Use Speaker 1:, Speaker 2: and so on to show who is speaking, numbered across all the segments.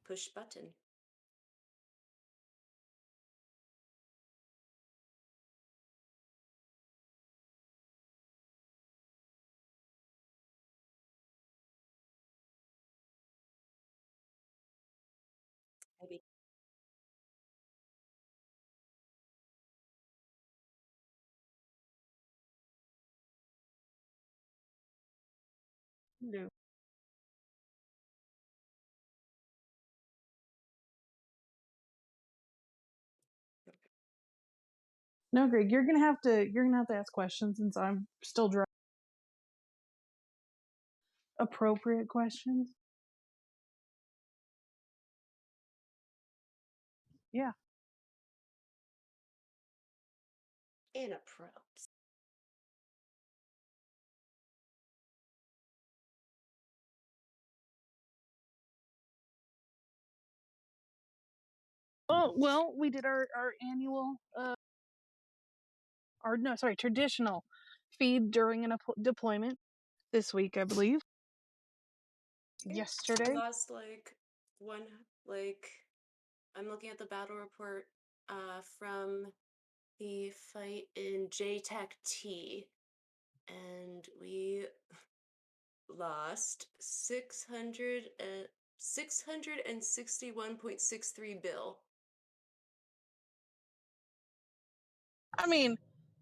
Speaker 1: push button. Maybe.
Speaker 2: No. No, Greg, you're gonna have to ask questions since I'm still driving. Appropriate questions. Yeah.
Speaker 1: Inappropriate.
Speaker 2: Oh well, we did our annual traditional feed during an deployment this week, I believe. Yesterday.
Speaker 1: We lost I'm looking at the battle report from the fight in JTAC-T, and we lost 661.63 bill.
Speaker 2: I mean,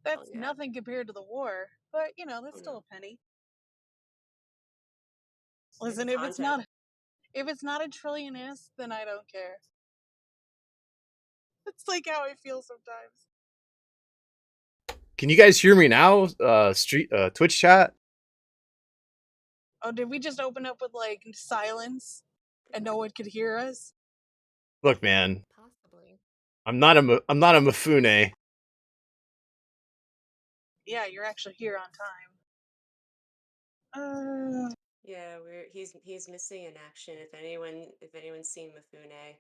Speaker 2: that's nothing compared to the war, but that's still a penny. Listen, if it's not a trillion-ish, then I don't care. It's like how I feel sometimes.
Speaker 3: Can you guys hear me now? Twitch chat?
Speaker 2: Oh, did we just open up with silence and no one could hear us?
Speaker 3: Look, man.
Speaker 1: Possibly.
Speaker 3: I'm not a Mifune.
Speaker 2: Yeah, you're actually here on time.
Speaker 1: Yeah, he's missing in action. If anyone's seen Mifune,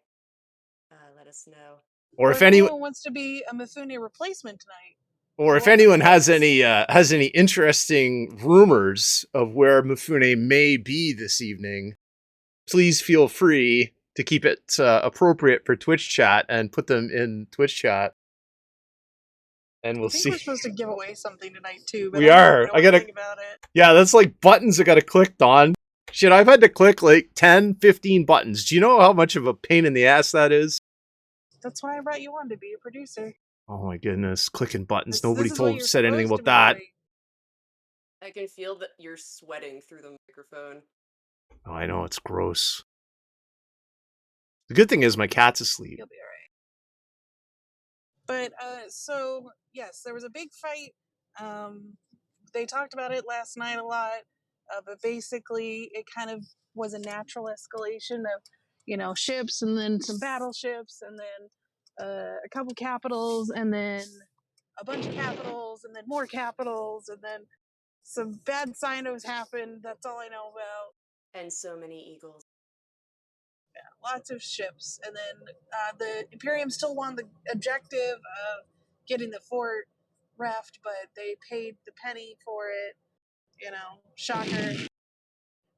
Speaker 1: let us know.
Speaker 2: Or if anyone wants to be a Mifune replacement tonight.
Speaker 3: Or if anyone has any interesting rumors of where Mifune may be this evening, please feel free to keep it appropriate for Twitch chat and put them in Twitch chat. And we'll see.
Speaker 2: We're supposed to give away something tonight too. But
Speaker 3: We are.
Speaker 2: I gotta think about it.
Speaker 3: Yeah, that's like buttons I gotta click on. Shit, I've had to click like 10, 15 buttons. Do you know how much of a pain in the ass that is?
Speaker 2: That's why I brought you on, to be a producer.
Speaker 3: Oh my goodness, clicking buttons. Nobody said anything about that.
Speaker 1: I can feel that you're sweating through the microphone.
Speaker 3: Oh, I know, it's gross. The good thing is my cat's asleep.
Speaker 2: You'll be alright. But, so, yes, there was a big fight. They talked about it last night a lot. But basically, it kind of was a natural escalation of, ships, and then some battleships, and then a couple capitals, and then a bunch of capitals, and then more capitals, and then some bad sinos happened. That's all I know about.
Speaker 1: And so many eagles.
Speaker 2: Yeah, lots of ships. And then the Imperium still won the objective of getting the fort reft, but they paid the penny for it. Shocker.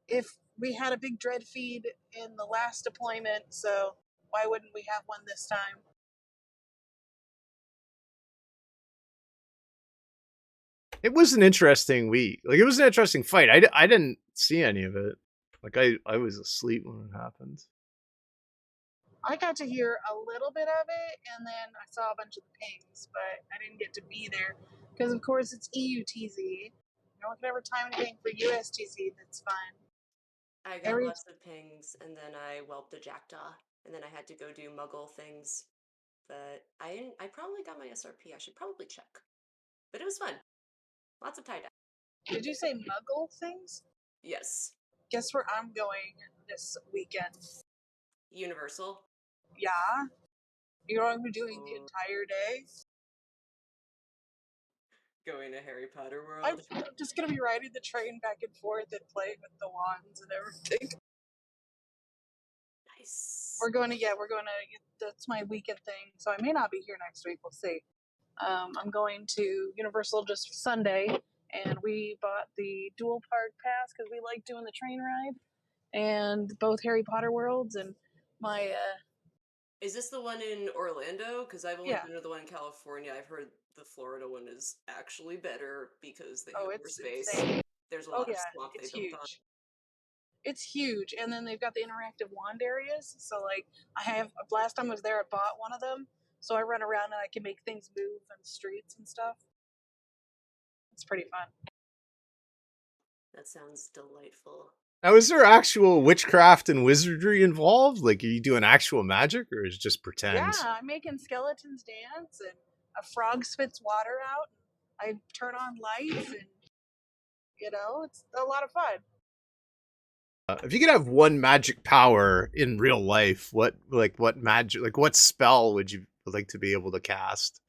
Speaker 2: If we had a big dread feed in the last deployment, so why wouldn't we have one this time?
Speaker 3: It was an interesting week. Like, it was an interesting fight. I didn't see any of it. Like, I was asleep when it happened.
Speaker 2: I got to hear a little bit of it, and then I saw a bunch of the pings, but I didn't get to be there. Because, of course, it's EUTZ. No one can ever time anything for USTZ. That's fine.
Speaker 1: I got lots of pings, and then I whelped a jackdaw, and then I had to go do muggle things. But I probably got my SRP. I should probably check. But it was fun. Lots of tie-dye.
Speaker 2: Did you say muggle things?
Speaker 1: Yes.
Speaker 2: Guess where I'm going this weekend?
Speaker 1: Universal?
Speaker 2: Yeah. You're going to be doing the entire day?
Speaker 1: Going to Harry Potter World?
Speaker 2: I'm just going to be riding the train back and forth and playing with the wands and everything.
Speaker 1: Nice.
Speaker 2: We're going to, that's my weekend thing, so I may not be here next week, we'll see. I'm going to Universal just Sunday, and we bought the dual park pass because we like doing the train ride, and both Harry Potter worlds, and My
Speaker 1: Is this the one in Orlando? Because I've only
Speaker 2: yeah.
Speaker 1: been to the one in California. I've heard the Florida one is actually better because they have more
Speaker 2: It's
Speaker 1: space.
Speaker 2: insane.
Speaker 1: There's a
Speaker 2: Oh
Speaker 1: lot of
Speaker 2: yeah,
Speaker 1: swamp they
Speaker 2: it's
Speaker 1: built on.
Speaker 2: huge. It's huge, and then they've got the interactive wand areas. So like, last time I was there, I bought one of them, so I run around and I can make things move on the streets and stuff. It's pretty fun.
Speaker 1: That sounds delightful.
Speaker 3: Now, is there actual witchcraft and wizardry involved? Like, are you doing actual magic, or is it just pretend?
Speaker 2: Yeah, I'm making skeletons dance, and a frog spits water out. And I turn on lights, and it's a lot of fun.
Speaker 3: If you could have one magic power in real life, what spell would you like to be able to cast?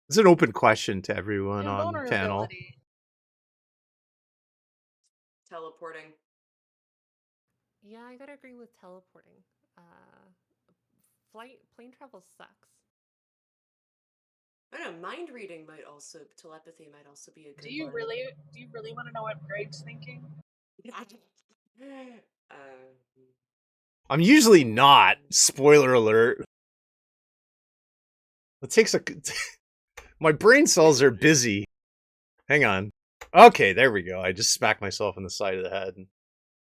Speaker 3: It's an open question to everyone on the panel.
Speaker 2: Invulnerability.
Speaker 1: Teleporting.
Speaker 4: Yeah, I gotta agree with teleporting. Plane travel sucks.
Speaker 1: I don't know, telepathy might also be a good
Speaker 2: Do you
Speaker 1: one.
Speaker 2: really want to know what Greg's thinking?
Speaker 3: I'm usually not. Spoiler alert. It takes my brain cells are busy. Hang on. Okay, there we go. I just smacked myself in the side of the head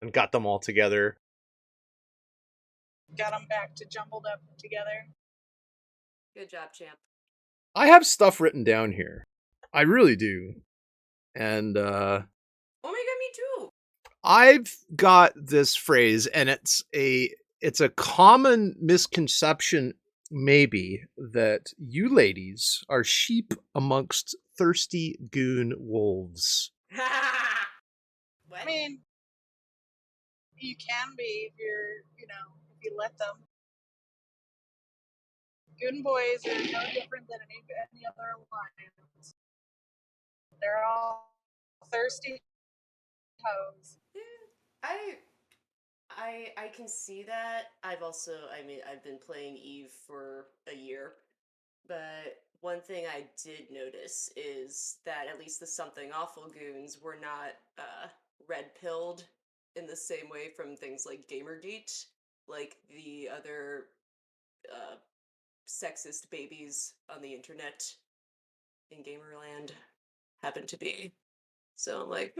Speaker 3: and got them all together.
Speaker 2: Got them back to jumbled up together.
Speaker 1: Good job, champ.
Speaker 3: I have stuff written down here. I really do. And
Speaker 1: oh my god, me too.
Speaker 3: I've got this phrase, and it's a common misconception, maybe, that you ladies are sheep amongst thirsty goon wolves.
Speaker 1: What?
Speaker 2: I mean, you can be if if you let them. Goon boys are no different than any other alliance. They're all thirsty hoes.
Speaker 1: I can see that. I've been playing Eve for a year, but one thing I did notice is that at least the Something Awful goons were not red pilled in the same way from things like Gamergate, like the other sexist babies on the internet in Gamerland happen to be. So I'm like,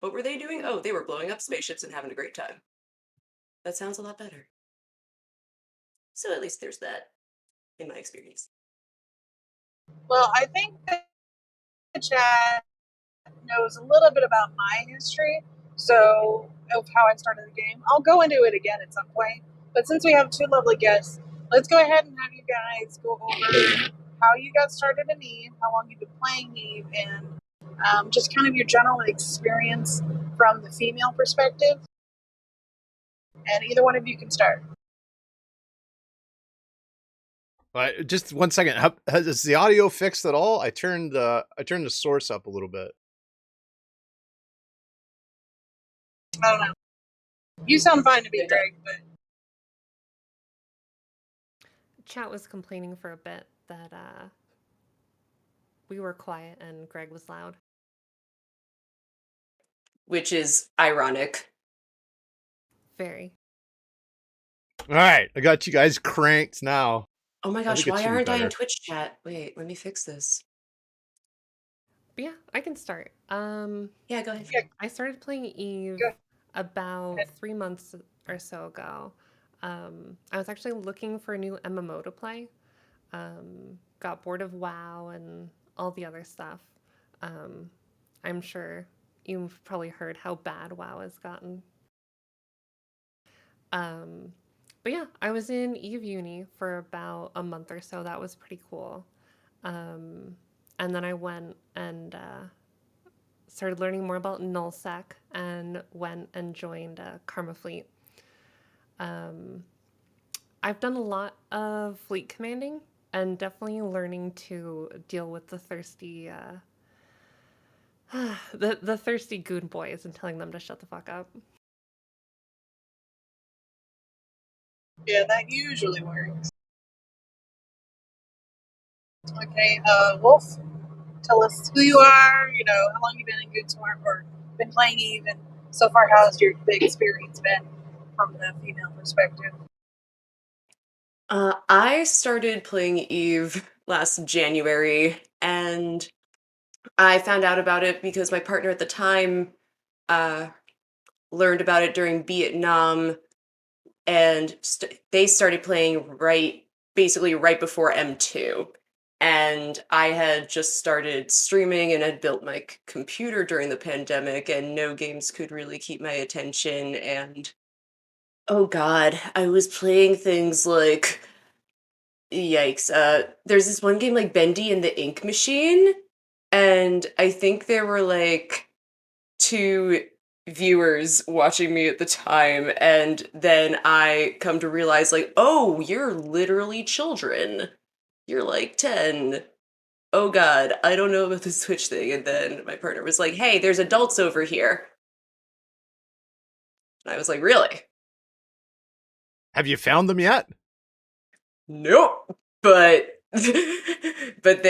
Speaker 1: what were they doing? Oh, they were blowing up spaceships and having a great time. That sounds a lot better. So at least there's that, in my experience.
Speaker 2: Well, I think that the chat knows a little bit about my history, so of how I started the game. I'll go into it again at some point, but since we have two lovely guests, let's go ahead and have you guys go over how you got started in Eve, how long you've been playing Eve, and just kind of your general experience from the female perspective. And either one of you can start.
Speaker 3: Just 1 second. Is the audio fixed at all? I turned the source up a little bit.
Speaker 2: I don't know. You sound fine to me, Greg, but
Speaker 4: Chat was complaining for a bit that we were quiet and Greg was loud.
Speaker 1: Which is ironic.
Speaker 4: Very.
Speaker 3: All right, I got you guys cranked now.
Speaker 1: Oh my gosh, why aren't I in Twitch chat? Wait, let me fix this.
Speaker 4: But yeah, I can start.
Speaker 1: Yeah, go ahead.
Speaker 4: I started playing Eve about 3 months or so ago. I was actually looking for a new MMO to play. Got bored of WoW and all the other stuff. I'm sure you've probably heard how bad WoW has gotten. But yeah, I was in Eve Uni for about a month or so. That was pretty cool. And then I went and started learning more about nullsec and went and joined Karma Fleet. I've done a lot of fleet commanding and definitely learning to deal with the thirsty the thirsty goon boys and telling them to shut the fuck up.
Speaker 2: Yeah, that usually works. Okay, Wolf, tell us who you are, how long you've been in Good Smart or been playing Eve, and so far how's your big experience been from the female perspective?
Speaker 1: I started playing Eve last January, and I found out about it because my partner at the time uh, learned about it during Vietnam, and they started playing basically right before M2. And I had just started streaming and had built my computer during the pandemic, and no games could really keep my attention. And oh God, I was playing things like yikes. There's this one game like Bendy and the Ink Machine, and I think there were like two viewers watching me at the time, and then I come to realize like, oh, you're literally children. You're like 10. Oh God, I don't know about the Switch thing. And then my partner was like, hey, there's adults over here. And I was like, really?
Speaker 3: Have you found them yet?
Speaker 1: Nope. But but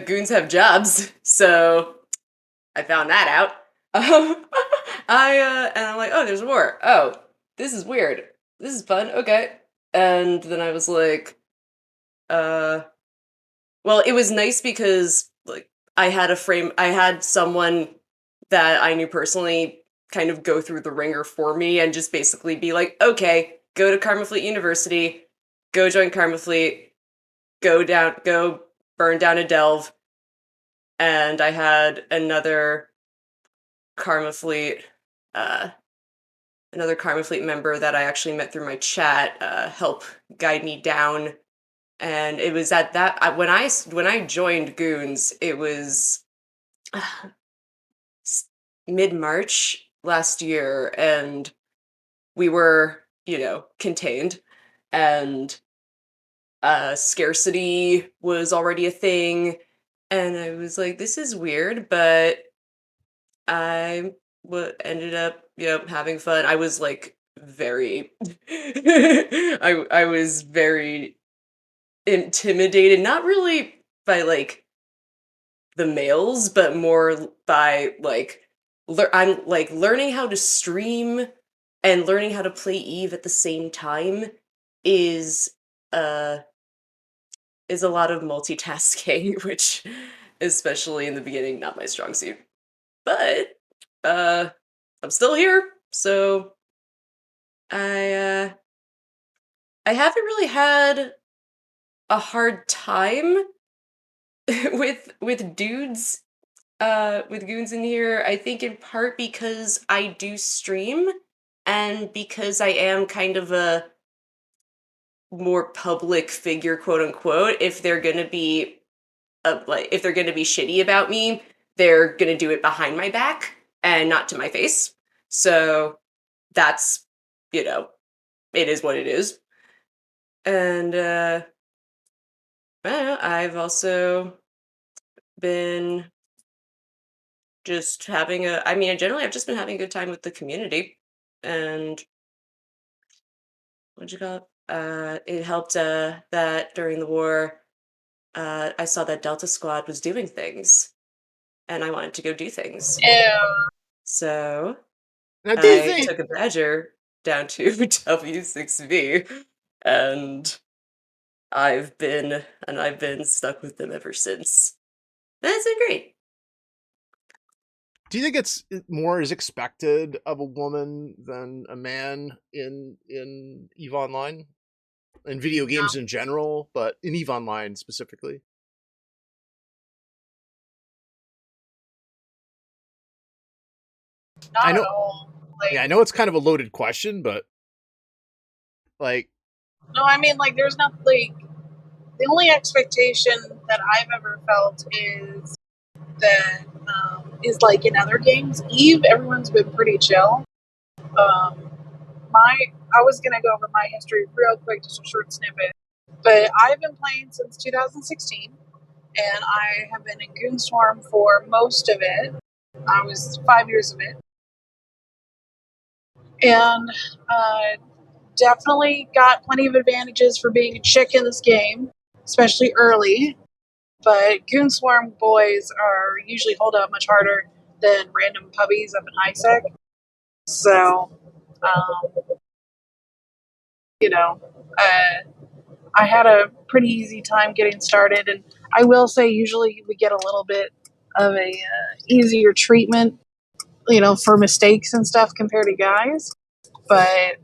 Speaker 1: goons have jobs, so I found that out. And I'm like, oh, there's war. Oh, this is weird. This is fun. Okay. And then I was like, uh, well, it was nice because like I had someone that I knew personally kind of go through the ringer for me and just basically be like, okay, go to Karma Fleet University, go join Karma Fleet, go burn down a delve. And I had Karma Fleet, uh, another Karma Fleet member that I actually met through my chat, help guide me down. And it was at that when I joined Goons, it was mid March last year, and we were contained, and scarcity was already a thing, and I was like, this is weird, but I ended up, having fun. I was like very, I was very intimidated, not really by like the males, but more by like, I'm like learning how to stream and learning how to play Eve at the same time is uh is a lot of multitasking, which especially in the beginning, not my strong suit. But uh I'm still here, so I I haven't really had a hard time with dudes with goons in here. I think in part because I do stream and because I am kind of a more public figure, quote unquote. If they're gonna be if they're gonna be shitty about me, they're gonna do it behind my back and not to my face. So that's, it is what it is. And I don't know, I've also been just having generally I've just been having a good time with the community. And what'd you call it? It helped that during the war, I saw that Delta Squad was doing things, and I wanted to go do things.
Speaker 2: Yeah.
Speaker 1: So
Speaker 3: Now, do you
Speaker 1: I
Speaker 3: think?
Speaker 1: took a Badger down to W6V, and I've been stuck with them ever since. That's been great.
Speaker 3: Do you think it's more is expected of a woman than a man in EVE Online, in video games in general, but in EVE Online specifically?
Speaker 2: Not
Speaker 3: I
Speaker 2: at
Speaker 3: know.
Speaker 2: all.
Speaker 3: Yeah, I know it's kind of a loaded question, but like,
Speaker 2: No, I mean, like, there's not, like, the only expectation that I've ever felt is that, is like in other games. Eve, everyone's been pretty chill. Um, I was gonna go over my history real quick, just a short snippet. But I've been playing since 2016, and I have been in Goonswarm for most of it. I was 5 years of it, and definitely got plenty of advantages for being a chick in this game, especially early. But Goonswarm boys are usually hold up much harder than random puppies up in high sec. So, um, you know, I had a pretty easy time getting started, and I will say usually we get a little bit of a easier treatment, for mistakes and stuff compared to guys. But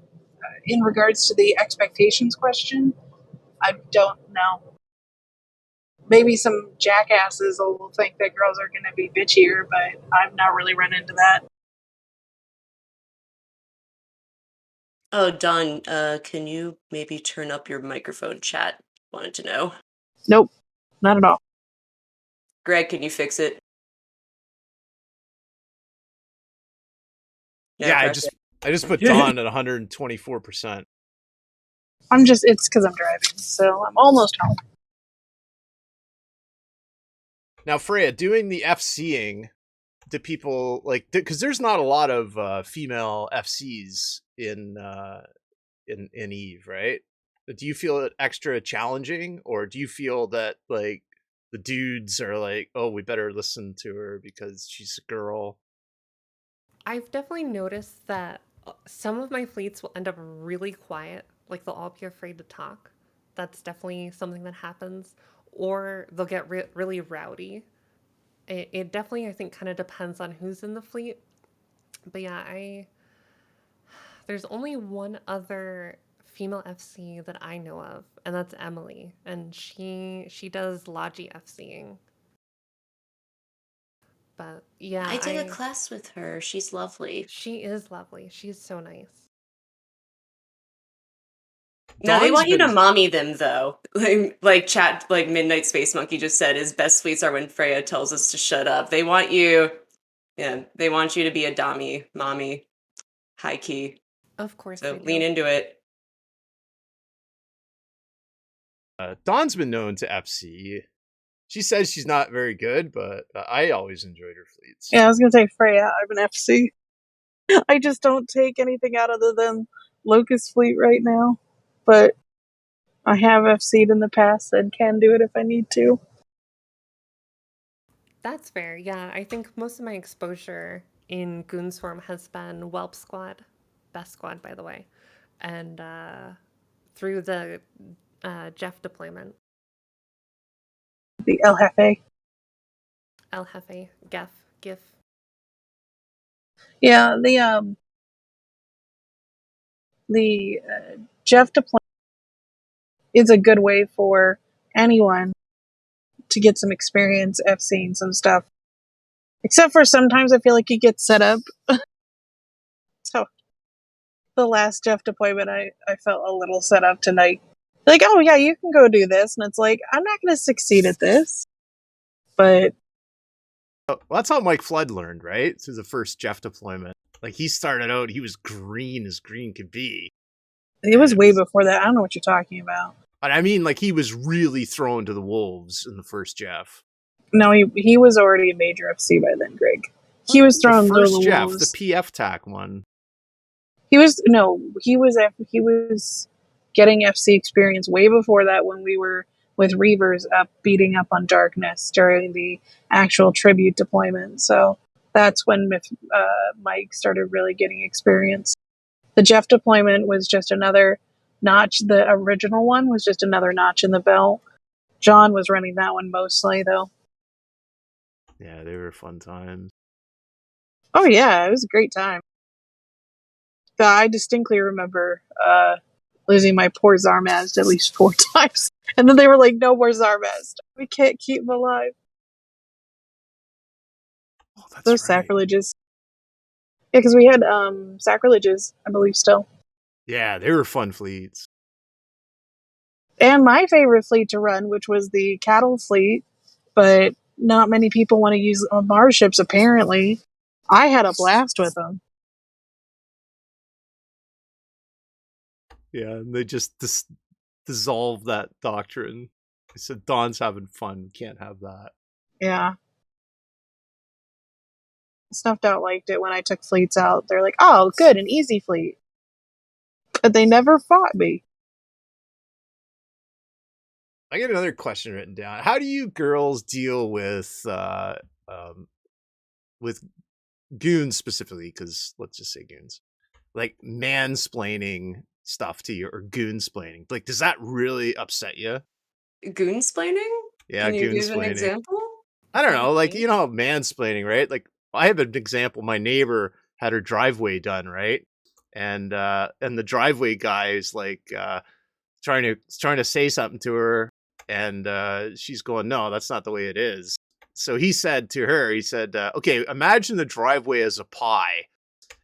Speaker 2: in regards to the expectations question, I don't know. Maybe some jackasses will think that girls are going to be bitchier, but I've not really run into that.
Speaker 1: Oh, Don, can you maybe turn up your microphone, chat? Wanted to know.
Speaker 2: Nope, not at all.
Speaker 1: Greg, can you fix it? No
Speaker 3: Yeah,
Speaker 1: pressure.
Speaker 3: I just put Dawn at 124%.
Speaker 2: It's because I'm driving, so I'm almost home.
Speaker 3: Now, Freya, doing the FCing, do people like, because there's not a lot of female FCs in Eve, right? Do you feel it extra challenging, or do you feel that like the dudes are like, oh, we better listen to her because she's a girl?
Speaker 4: I've definitely noticed that some of my fleets will end up really quiet, like they'll all be afraid to talk. That's definitely something that happens. Or they'll get really rowdy. It definitely, I think, kind of depends on who's in the fleet. But yeah, there's only one other female FC that I know of, and that's Emily, and she does Logi FCing. But yeah,
Speaker 1: I did a class with her. She's lovely.
Speaker 4: She is lovely. She's so nice.
Speaker 1: No, they want you to mommy them though. Like chat, like Midnight Space Monkey just said, his best fleets are when Freya tells us to shut up. They want you, yeah, they want you to be a dommy, mommy, high key.
Speaker 4: Of course,
Speaker 1: so lean into it.
Speaker 3: Dawn's been known to FC. She says she's not very good, but I always enjoyed her fleets.
Speaker 2: Yeah, I was gonna say Freya. I'm an FC. I just don't take anything out other than Locust Fleet right now, but I have FC'd in the past and can do it if I need to.
Speaker 4: That's fair. Yeah, I think most of my exposure in Goonswarm has been Whelp Squad, best squad by the way, and through the Jeff deployment.
Speaker 2: The El Jefe.
Speaker 4: El Jefe, GIF.
Speaker 2: Yeah, the Jeff deployment is a good way for anyone to get some experience FCing some stuff. Except for sometimes I feel like you get set up. So the last Jeff deployment, I felt a little set up tonight. Like, oh yeah, you can go do this. And it's like, I'm not going to succeed at this. But
Speaker 3: well, that's how Mike Flood learned, right? Through the first Jeff deployment. Like, he started out, he was green as green could be.
Speaker 2: It was way before that. I don't know what you're talking about.
Speaker 3: But I mean, like, he was really thrown to the wolves in the first Jeff.
Speaker 2: No, he was already a major FC by then, Greg. He was thrown to the wolves.
Speaker 3: Jeff, the PF TAC one.
Speaker 2: He was getting FC experience way before that when we were with Reavers up beating up on Darkness during the actual tribute deployment. So that's when Mike started really getting experience. The Jeff deployment was just another notch. The original one was just another notch in the belt. John was running that one mostly, though.
Speaker 3: Yeah, they were fun times.
Speaker 2: Oh yeah, it was a great time. I distinctly remember losing my poor Zarmaz at least 4 times. And then they were like, no more Zarmaz. We can't keep him alive.
Speaker 3: Oh, that's
Speaker 2: those
Speaker 3: right.
Speaker 2: sacrileges. Yeah, because we had sacrileges, I believe, still.
Speaker 3: Yeah, they were fun fleets.
Speaker 2: And my favorite fleet to run, which was the cattle fleet, but not many people want to use Mars ships, apparently. I had a blast with them.
Speaker 3: Yeah, and they just dissolved that doctrine. They said, Dawn's having fun. We can't have that.
Speaker 2: Yeah. Snuffed Out liked it when I took fleets out. They're like, oh, good, an easy fleet. But they never fought me.
Speaker 3: I get another question written down. How do you girls deal with goons specifically? Because let's just say goons. Like mansplaining stuff to you or goonsplaining. Like, does that really upset you?
Speaker 1: Goonsplaining?
Speaker 3: Yeah,
Speaker 1: Can you give an
Speaker 3: goonsplaining.
Speaker 1: example?
Speaker 3: I don't know, like, you know how mansplaining, right? Like, I have an example. My neighbor had her driveway done, right? And the driveway guy is like trying to say something to her, and she's going, "No, that's not the way it is." So he said to her, he said, "Okay, imagine the driveway as a pie,"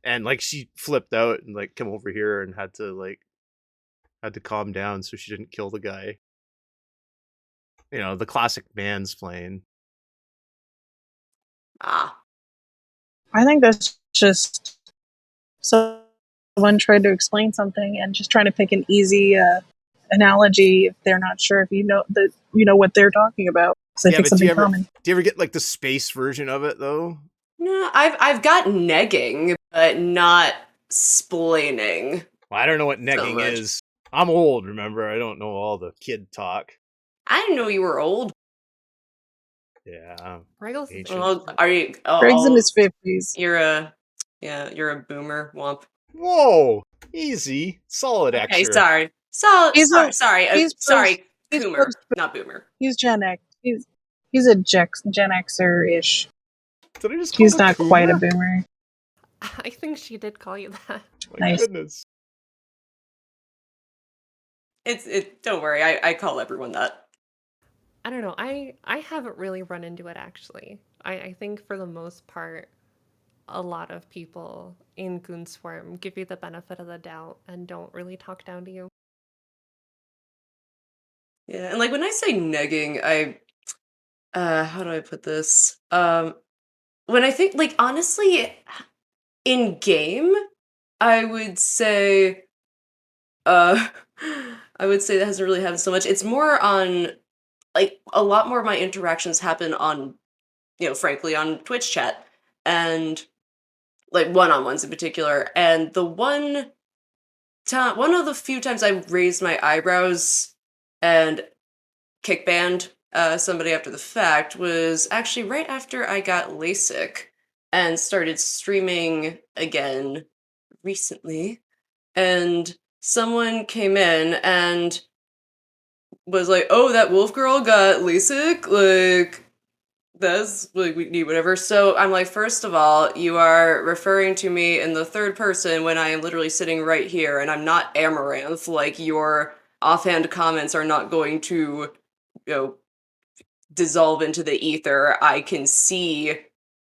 Speaker 3: and like she flipped out and like come over here and had to calm down so she didn't kill the guy. You know, the classic mansplain.
Speaker 1: Ah.
Speaker 2: I think that's just someone tried to explain something and just trying to pick an easy analogy if they're not sure if you know what they're talking about. So I
Speaker 3: Yeah,
Speaker 2: think
Speaker 3: but do
Speaker 2: something common.
Speaker 3: you ever get like the space version of it though?
Speaker 1: No, I've got negging, but not splaining.
Speaker 3: Well, I don't know what
Speaker 1: So
Speaker 3: negging
Speaker 1: much.
Speaker 3: is. I'm old, remember? I don't know all the kid talk.
Speaker 1: I didn't know you were old.
Speaker 3: Yeah, I'm
Speaker 4: Regal's is
Speaker 3: ancient.
Speaker 1: Well, are you?
Speaker 2: Greg's in his 50s.
Speaker 1: You're a boomer womp.
Speaker 3: Whoa, easy, solid
Speaker 1: Okay,
Speaker 3: Xer.
Speaker 1: sorry. Sorry,
Speaker 2: He's
Speaker 1: Coomer,
Speaker 2: close,
Speaker 1: not boomer.
Speaker 2: he's Gen X. He's a Gen Xer ish.
Speaker 3: Did I just call
Speaker 2: He's
Speaker 3: it
Speaker 2: not
Speaker 3: Coomer?
Speaker 2: quite a boomer.
Speaker 4: I think she did call you that.
Speaker 3: My
Speaker 2: Nice.
Speaker 3: goodness.
Speaker 1: Don't worry, I call everyone that.
Speaker 4: I don't know. I haven't really run into it actually. I think for the most part, a lot of people in Goonswarm give you the benefit of the doubt and don't really talk down to you.
Speaker 1: Yeah, and like when I say negging, how do I put this? When I think like honestly, in game, I would say uh I would say that hasn't really happened so much. It's more on like a lot more of my interactions happen on, frankly, on Twitch chat and like one-on-ones in particular. And the one of the few times I raised my eyebrows and kick banned somebody after the fact was actually right after I got LASIK and started streaming again recently. And someone came in and was like, "Oh, that wolf girl got LASIK. Like, that's like we need whatever." So I'm like, first of all, you are referring to me in the third person when I am literally sitting right here, and I'm not Amaranth. Like, your offhand comments are not going to, dissolve into the ether. I can see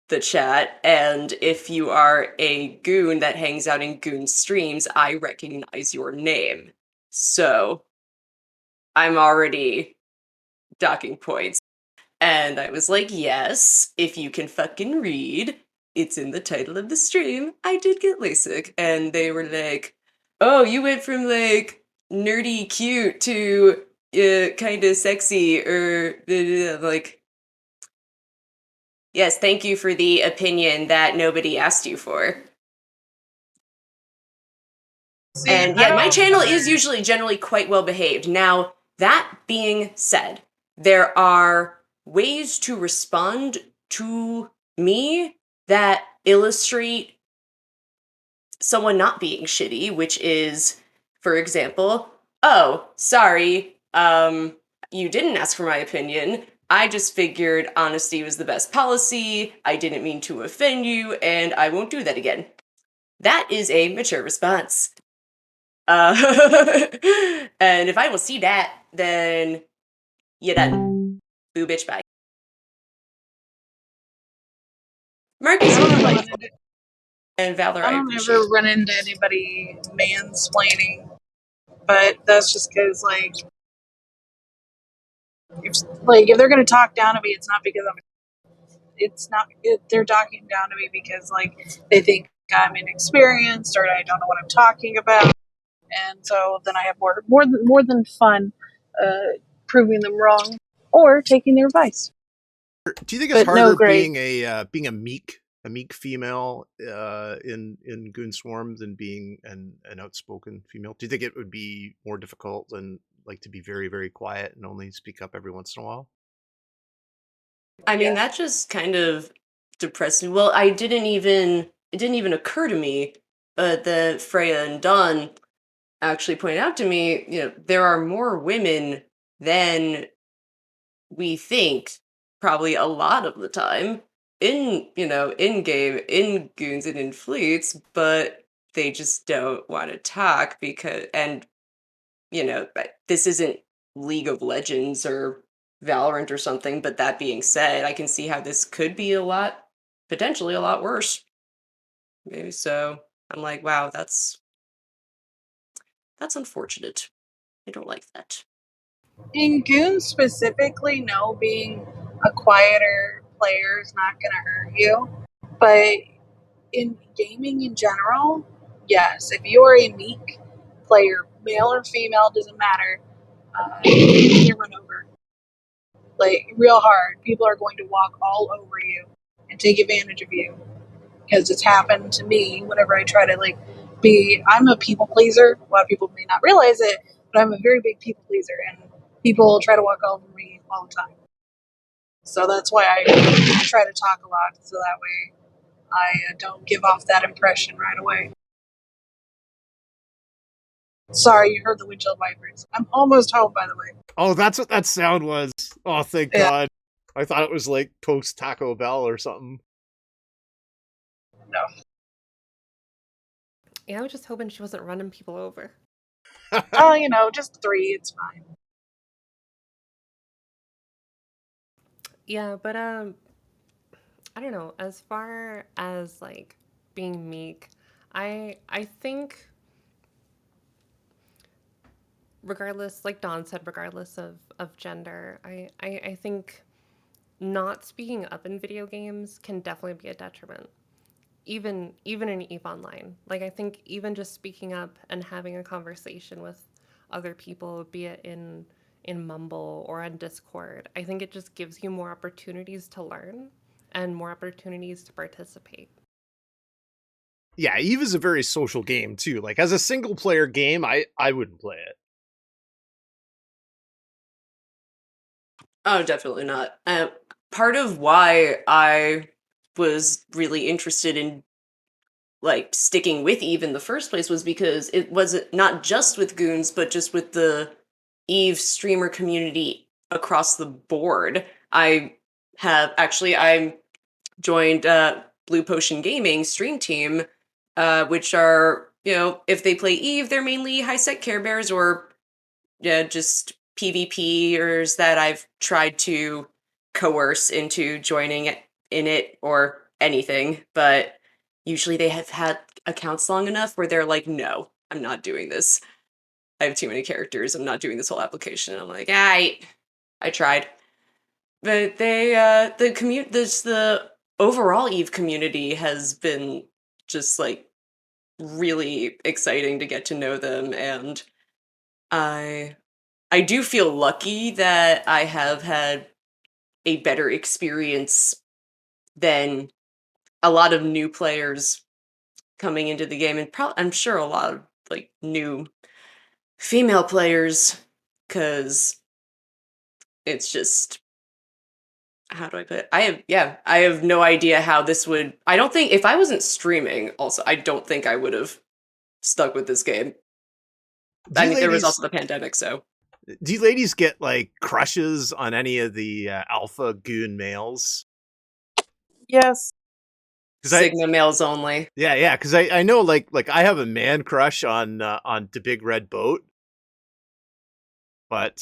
Speaker 1: the chat, and if you are a goon that hangs out in goon streams, I recognize your name. So I'm already docking points. And I was like, yes, if you can fucking read, it's in the title of the stream. I did get LASIK. And they were like, oh, you went from like nerdy cute to kind of sexy or like, yes, thank you for the opinion that nobody asked you for.
Speaker 2: See,
Speaker 1: And yeah, my channel is usually generally quite well behaved. Now, that being said, there are ways to respond to me that illustrate someone not being shitty, which is, for example, oh, sorry, you didn't ask for my opinion. I just figured honesty was the best policy. I didn't mean to offend you, and I won't do that again. That is a mature response. And if I will see that, then you're done. Boo, bitch, bye. Marcus is delightful. And Valor,
Speaker 2: I
Speaker 1: I
Speaker 2: don't
Speaker 1: appreciate.
Speaker 2: ever run into anybody mansplaining, but that's just because if they're gonna talk down to me, it's not because they're talking down to me because they think I'm inexperienced or I don't know what I'm talking about, and so then I have more than fun proving them wrong or taking their advice.
Speaker 3: Do you think it's
Speaker 2: But no,
Speaker 3: harder
Speaker 2: Greg.
Speaker 3: being a meek female in Goon Swarm than being an outspoken female? Do you think it would be more difficult than like to be very, very quiet and only speak up every once in a while?
Speaker 1: I mean, that just kind of depressed me. Well, it didn't even occur to me, but that Freya and Dawn actually pointed out to me, there are more women than we think, probably a lot of the time, in game, in goons and in fleets, but they just don't want to talk this isn't League of Legends or Valorant or something, but that being said, I can see how this could be potentially a lot worse. Maybe so. I'm like, wow, that's unfortunate. I don't like that.
Speaker 2: In Goons specifically, no, being a quieter player is not going to hurt you. But in gaming in general, yes, if you're a meek player, male or female, doesn't matter, you get run over. Like, real hard. People are going to walk all over you and take advantage of you. Because it's happened to me whenever I try to, I'm a people pleaser. A lot of people may not realize it, but I'm a very big people pleaser, and people try to walk all over me all the time. So that's why I try to talk a lot, so that way I don't give off that impression right away. Sorry, you heard the windshield wipers. I'm almost home, by the way.
Speaker 3: Oh, that's what that sound was. Oh, thank God. I thought it was like post Taco Bell or something.
Speaker 2: No.
Speaker 4: Yeah, I was just hoping she wasn't running people over.
Speaker 2: Oh, just 3, it's fine.
Speaker 4: Yeah, but I don't know, as far as like being meek, I think regardless, like Dawn said, regardless of gender, I think not speaking up in video games can definitely be a detriment. Even in EVE Online. Like, I think even just speaking up and having a conversation with other people, be it in Mumble or on Discord, I think it just gives you more opportunities to learn and more opportunities to participate.
Speaker 3: Yeah, EVE is a very social game too. Like, as a single player game, I wouldn't play it.
Speaker 1: Oh, definitely not. Part of why I was really interested in sticking with Eve in the first place was because it wasn't not just with goons, but just with the Eve streamer community across the board. I'm joined Blue Potion Gaming stream team, which are, if they play Eve, they're mainly high sec Care Bears or just PvPers that I've tried to coerce into joining in it or anything, but usually they have had accounts long enough where they're like, no, I'm not doing this. I have too many characters. I'm not doing this whole application. I'm like, I tried. But the overall Eve community has been just really exciting to get to know them, and I do feel lucky that I have had a better experience than a lot of new players coming into the game, and I'm sure a lot of new female players, because it's just, how do I put it? I have no idea how this would. I don't think, if I wasn't streaming, also, I don't think I would have stuck with this game. I mean, there was also the pandemic, so.
Speaker 3: Do you ladies get crushes on any of the alpha goon males?
Speaker 2: Yes.
Speaker 1: Sigma males only.
Speaker 3: Yeah, because I know like I have a man crush on the Big Red Boat, but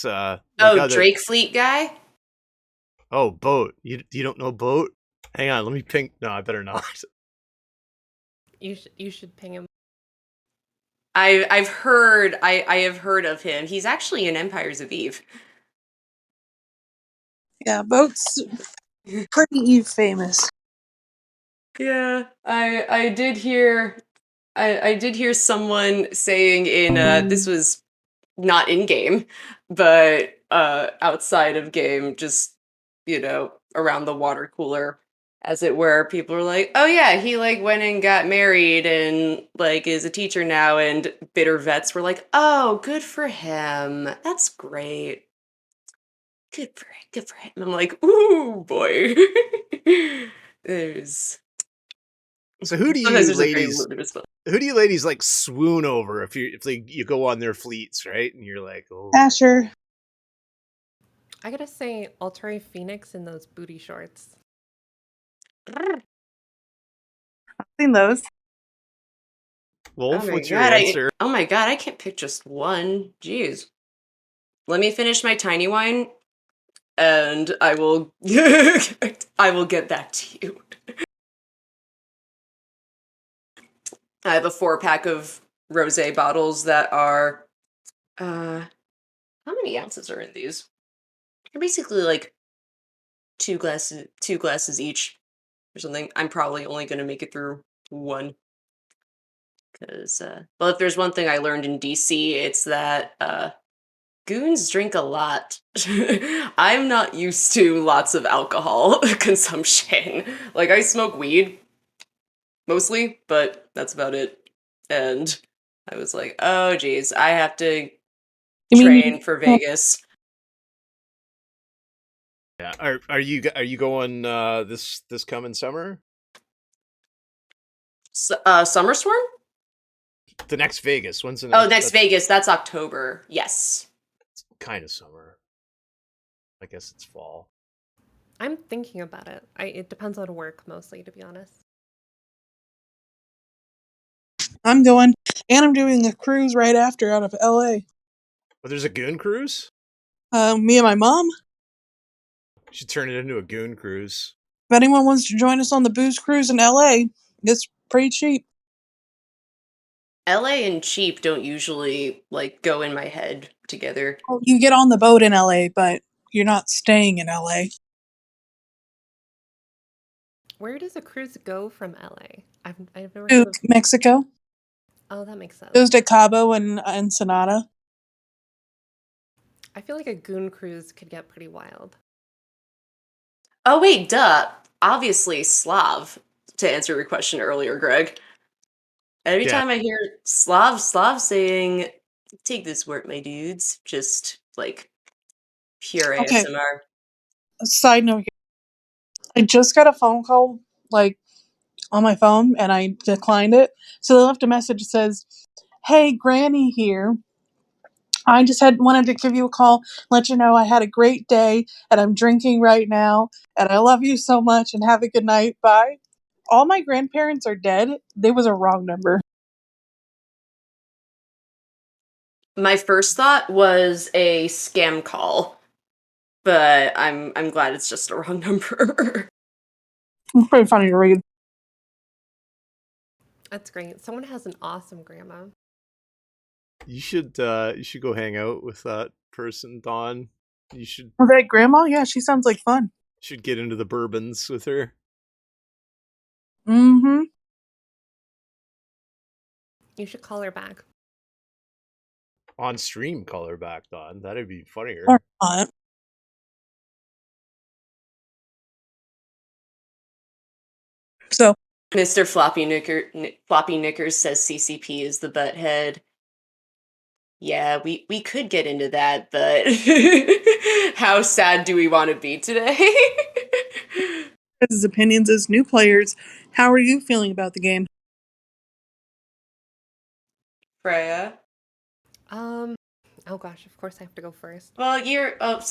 Speaker 1: Drake Fleet guy.
Speaker 3: Oh, Boat. You don't know Boat? Hang on, let me ping. No, I better not.
Speaker 4: You should ping him.
Speaker 1: I've heard I have heard of him. He's actually in Empires of Eve.
Speaker 2: Yeah, Boat's pretty Eve famous.
Speaker 1: Yeah, I did hear someone saying in this was not in game, but outside of game, just around the water cooler, as it were, people were like, oh yeah, he went and got married and is a teacher now, and bitter vets were like, oh, good for him, that's great, good for him. I'm like, ooh boy. There's
Speaker 3: So who do you
Speaker 1: sometimes there's
Speaker 3: ladies
Speaker 1: a very
Speaker 3: who do you ladies like swoon over if you go on their fleets, right? And you're like, oh,
Speaker 2: Asher.
Speaker 4: I gotta say, Altari Phoenix in those booty shorts.
Speaker 2: I've seen those.
Speaker 3: Wolf,
Speaker 1: Oh my
Speaker 3: what's your
Speaker 1: god,
Speaker 3: answer?
Speaker 1: oh my god, I can't pick just one. Jeez. Let me finish my tiny wine and I will I will get back to you. I have a 4-pack of rosé bottles that are how many ounces are in these? They're basically like two glasses each or something. I'm probably only going to make it through one because well, if there's one thing I learned in DC, it's that goons drink a lot. I'm not used to lots of alcohol consumption. Like I smoke weed mostly, but that's about it. And I was like, oh geez, I have to
Speaker 2: You mean
Speaker 1: train for Vegas.
Speaker 3: Yeah, are you going this coming summer?
Speaker 1: Summer Storm?
Speaker 3: The next Vegas. When's the
Speaker 1: Oh,
Speaker 3: next?
Speaker 1: next Vegas. That's October. Yes.
Speaker 3: Kind of summer. I guess it's fall.
Speaker 4: I'm thinking about it. It depends on work mostly, to be honest.
Speaker 2: I'm going, and I'm doing a cruise right after out of LA.
Speaker 3: But there's a goon cruise?
Speaker 2: Me and my mom.
Speaker 3: You should turn it into a goon cruise.
Speaker 2: If anyone wants to join us on the booze cruise in LA, it's pretty cheap.
Speaker 1: LA and cheap don't usually like go in my head together.
Speaker 2: Oh, you get on the boat in LA, but you're not staying in LA.
Speaker 4: Where does a cruise go from LA? I've never
Speaker 2: To
Speaker 4: heard of.
Speaker 2: Mexico.
Speaker 4: Oh, that makes sense.
Speaker 2: Goes to Cabo and Ensenada.
Speaker 4: I feel like a goon cruise could get pretty wild.
Speaker 1: Oh wait, duh. Obviously Slav, to answer your question earlier, Greg. Every
Speaker 3: Yeah.
Speaker 1: time I hear Slav saying, take this work, my dudes, just like pure
Speaker 2: Okay,
Speaker 1: ASMR.
Speaker 2: side note here. I just got a phone call, like, on my phone, and I declined it. So they left a message that says, "Hey, Granny here. I just wanted to give you a call, let you know I had a great day, and I'm drinking right now, and I love you so much, and have a good night. Bye." All my grandparents are dead. There was a wrong number.
Speaker 1: My first thought was a scam call, but I'm glad it's just a wrong number.
Speaker 2: It's pretty funny to read.
Speaker 4: That's great. Someone has an awesome grandma.
Speaker 3: You should go hang out with that person, Dawn. You
Speaker 2: Was that grandma? Yeah, she sounds like fun.
Speaker 3: should get into the bourbons with her.
Speaker 2: Mm-hmm.
Speaker 4: You should call her back.
Speaker 3: On stream, call her back, Dawn. That'd be funnier.
Speaker 2: Or not. So,
Speaker 1: Mr. Floppy Knickers says CCP is the butthead. Yeah, we could get into that, but how sad do we want to be today?
Speaker 2: his opinions as new players, how are you feeling about the game?
Speaker 1: Freya?
Speaker 4: Oh gosh, of course I have to go first.
Speaker 1: Well,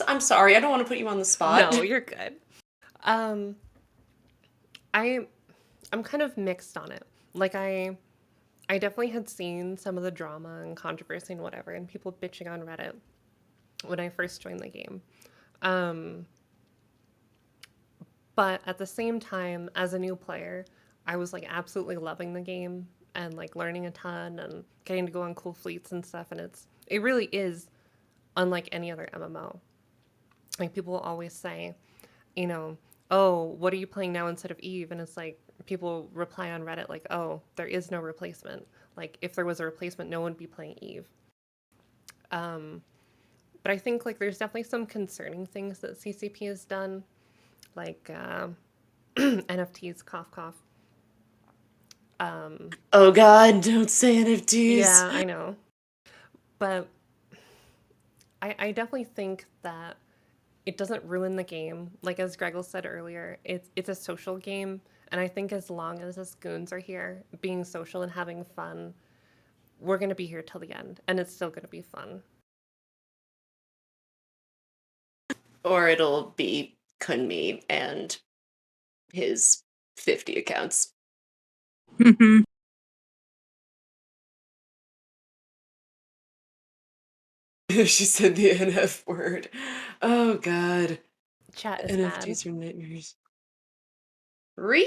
Speaker 1: I'm sorry, I don't want to put you on the spot.
Speaker 4: No, you're good. I'm kind of mixed on it. Like I definitely had seen some of the drama and controversy and whatever, and people bitching on Reddit when I first joined the game. But at the same time, as a new player, I was like absolutely loving the game and like learning a ton and getting to go on cool fleets and stuff. And it really is unlike any other MMO. Like people will always say, you know, oh, what are you playing now instead of Eve? And it's like people reply on Reddit like, oh, there is no replacement. Like if there was a replacement, no one would be playing Eve. But I think like there's definitely some concerning things that CCP has done, like NFTs, cough cough.
Speaker 1: Oh god, don't say NFTs.
Speaker 4: Yeah, I know. But I definitely think that it doesn't ruin the game. Like as Gregor said earlier, it's a social game, And I think as long as us goons are here, being social and having fun, we're going to be here till the end, and it's still going to be fun.
Speaker 1: Or it'll be Kunmi and his 50 accounts.
Speaker 2: Mm-hmm.
Speaker 1: She said the NF word. Oh, God.
Speaker 4: Chat is
Speaker 1: NFTs
Speaker 4: mad.
Speaker 1: are nightmares. Rhea!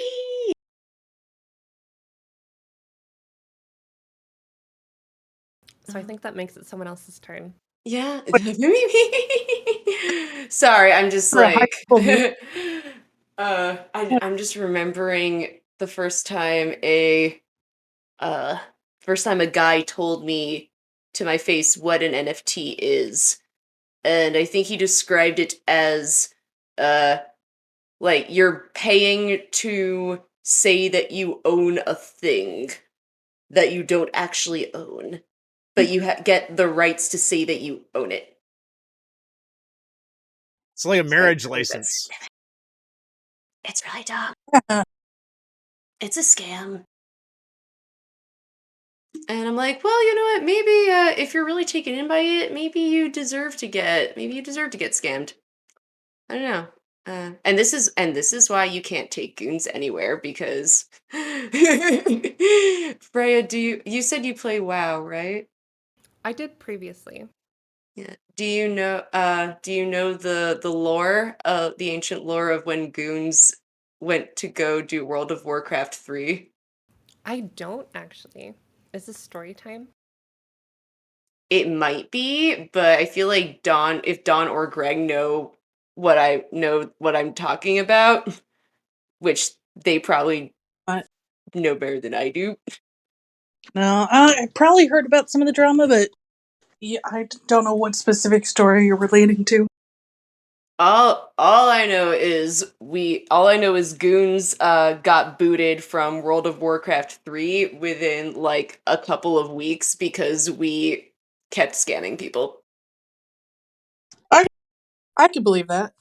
Speaker 4: So I think that makes it someone else's turn.
Speaker 1: Yeah. Sorry, I'm just
Speaker 2: For a high
Speaker 1: like
Speaker 2: school music.
Speaker 1: I'm just remembering the first time a guy told me to my face what an NFT is. And I think he described it as like you're paying to say that you own a thing that you don't actually own, but you get the rights to say that you own it.
Speaker 3: It's like a marriage
Speaker 1: Like,
Speaker 3: license.
Speaker 1: it's really dumb. It's a scam. And I'm like, well, you know what? Maybe if you're really taken in by it, maybe you deserve to get scammed. I don't know. And this is why you can't take goons anywhere because Freya, you said you play WoW, right?
Speaker 4: I did previously.
Speaker 1: Yeah. Do you know the lore the ancient lore of when goons went to go do World of Warcraft 3?
Speaker 4: I don't actually. Is this story time?
Speaker 1: It might be, but I feel like if Dawn or Greg know what I'm talking about, which they probably
Speaker 2: But
Speaker 1: know better than I do.
Speaker 2: no, I probably heard about some of the drama, but yeah, I don't know what specific story you're relating to.
Speaker 1: All I know is goons got booted from World of Warcraft 3 within like a couple of weeks because we kept scamming people.
Speaker 2: I could believe that.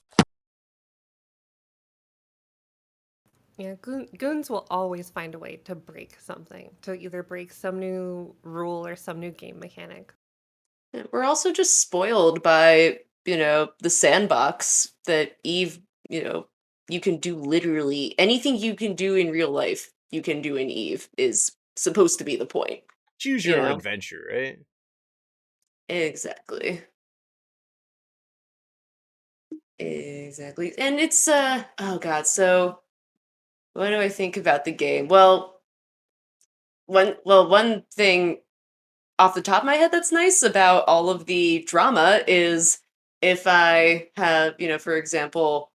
Speaker 4: Yeah, goons will always find a way to break something, to either break some new rule or some new game mechanic.
Speaker 1: We're also just spoiled by, the sandbox that Eve, you can do literally anything you can do in real life, you can do in Eve is supposed to be the point.
Speaker 3: Choose your own adventure, right?
Speaker 1: Exactly. Exactly. And it's oh god, so what do I think about the game? Well, one thing off the top of my head that's nice about all of the drama is if I have, for example,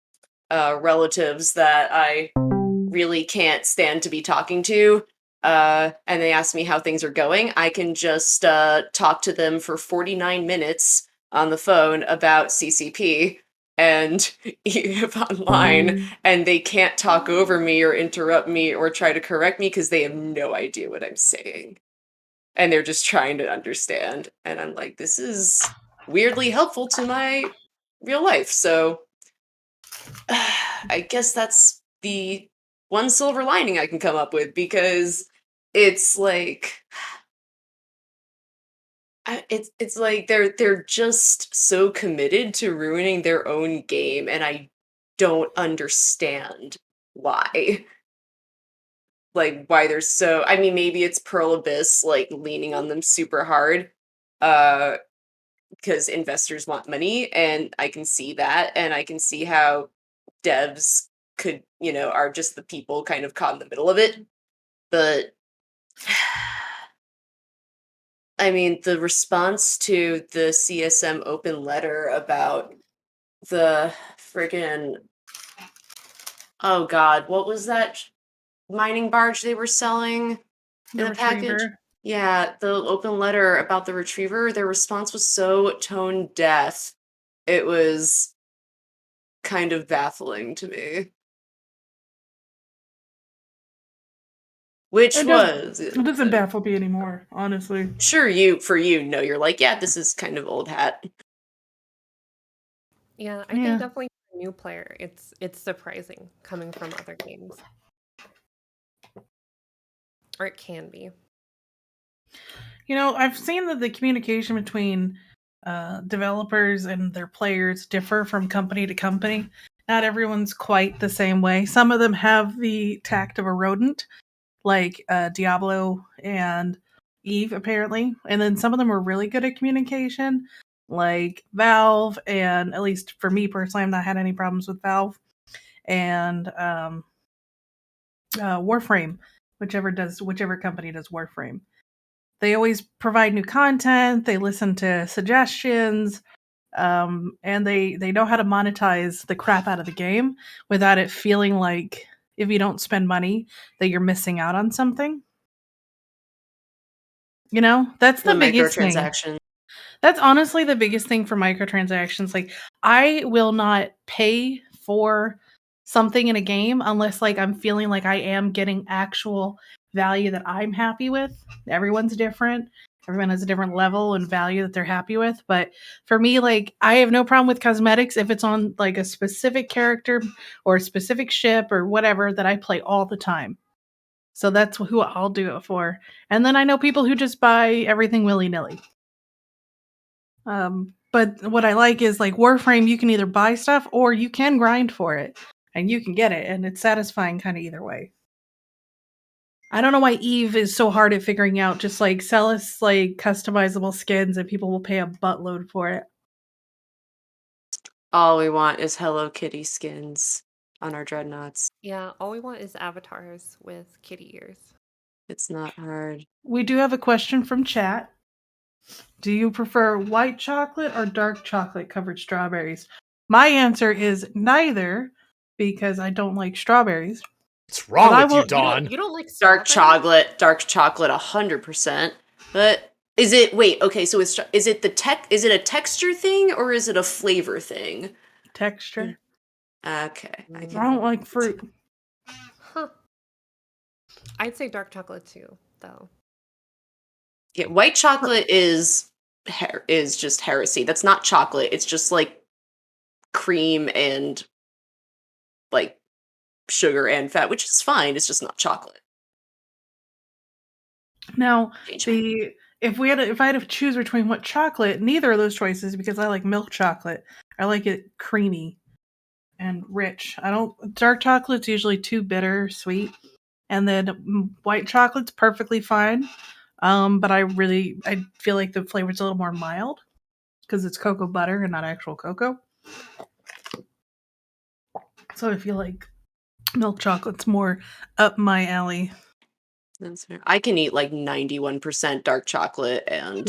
Speaker 1: relatives that I really can't stand to be talking to, and they ask me how things are going, I can just talk to them for 49 minutes on the phone about CCP and if online, and they can't talk over me or interrupt me or try to correct me because they have no idea what I'm saying. And they're just trying to understand. And I'm like, this is weirdly helpful to my real life. So I guess that's the one silver lining I can come up with because it's like it's like they're just so committed to ruining their own game and I don't understand why. Like why they're so I mean maybe it's Pearl Abyss like leaning on them super hard because investors want money and I can see that and I can see how devs could, are just the people kind of caught in the middle of it. But I mean, the response to the CSM open letter about the friggin' oh god, what was that mining barge they were selling in
Speaker 2: The
Speaker 1: a package?
Speaker 2: Retriever.
Speaker 1: Yeah, the open letter about the Retriever, their response was so tone deaf. It was kind of baffling to me. Which was
Speaker 5: It doesn't baffle me anymore, honestly.
Speaker 1: sure no, you're like, yeah, this is kind of old hat.
Speaker 4: Yeah, I think definitely for a new player, it's surprising coming from other games. Or it can be.
Speaker 5: I've seen that the communication between developers and their players differ from company to company. Not everyone's quite the same way. Some of them have the tact of a rodent, like Diablo and Eve, apparently. And then some of them are really good at communication, like Valve. And at least for me personally, I've not had any problems with Valve. And Warframe, whichever company does Warframe. They always provide new content. They listen to suggestions, and they know how to monetize the crap out of the game without it feeling like if you don't spend money that you're missing out on something. That's the biggest thing. That's honestly the biggest thing for microtransactions. Like, I will not pay for something in a game unless I'm feeling like I am getting actual value that I'm happy with. Everyone's different. Everyone has a different level and value that they're happy with. But for me, I have no problem with cosmetics if it's on a specific character or a specific ship or whatever that I play all the time. So that's who I'll do it for. And then I know people who just buy everything willy-nilly. But what I like is Warframe, you can either buy stuff or you can grind for it and you can get it, and it's satisfying kind of either way. I don't know why Eve is so hard at figuring out. Just sell us customizable skins and people will pay a buttload for it.
Speaker 1: All we want is Hello Kitty skins on our dreadnoughts.
Speaker 4: Yeah, all we want is avatars with kitty ears.
Speaker 1: It's not hard.
Speaker 5: We do have a question from chat. Do you prefer white chocolate or dark chocolate covered strawberries? My answer is neither, because I don't like strawberries.
Speaker 3: What's wrong with you, Dawn?
Speaker 4: You don't like
Speaker 1: dark chocolate, 100%. But is it? Wait, okay. So is it Is it a texture thing or is it a flavor thing?
Speaker 5: Texture.
Speaker 1: Okay.
Speaker 5: I don't like fruit.
Speaker 4: Huh. I'd say dark chocolate too, though.
Speaker 1: Yeah, white chocolate is just heresy. That's not chocolate. It's just cream and sugar and fat, which is fine. It's just not chocolate.
Speaker 5: Now, if I had to choose between what chocolate, neither of those choices, because I like milk chocolate. I like it creamy and rich. Dark chocolate's usually too bitter, sweet, and then white chocolate's perfectly fine. But I feel like the flavor's a little more mild because it's cocoa butter and not actual cocoa. So I feel like milk chocolate's more up my alley.
Speaker 1: That's fair. I can eat 91% dark chocolate and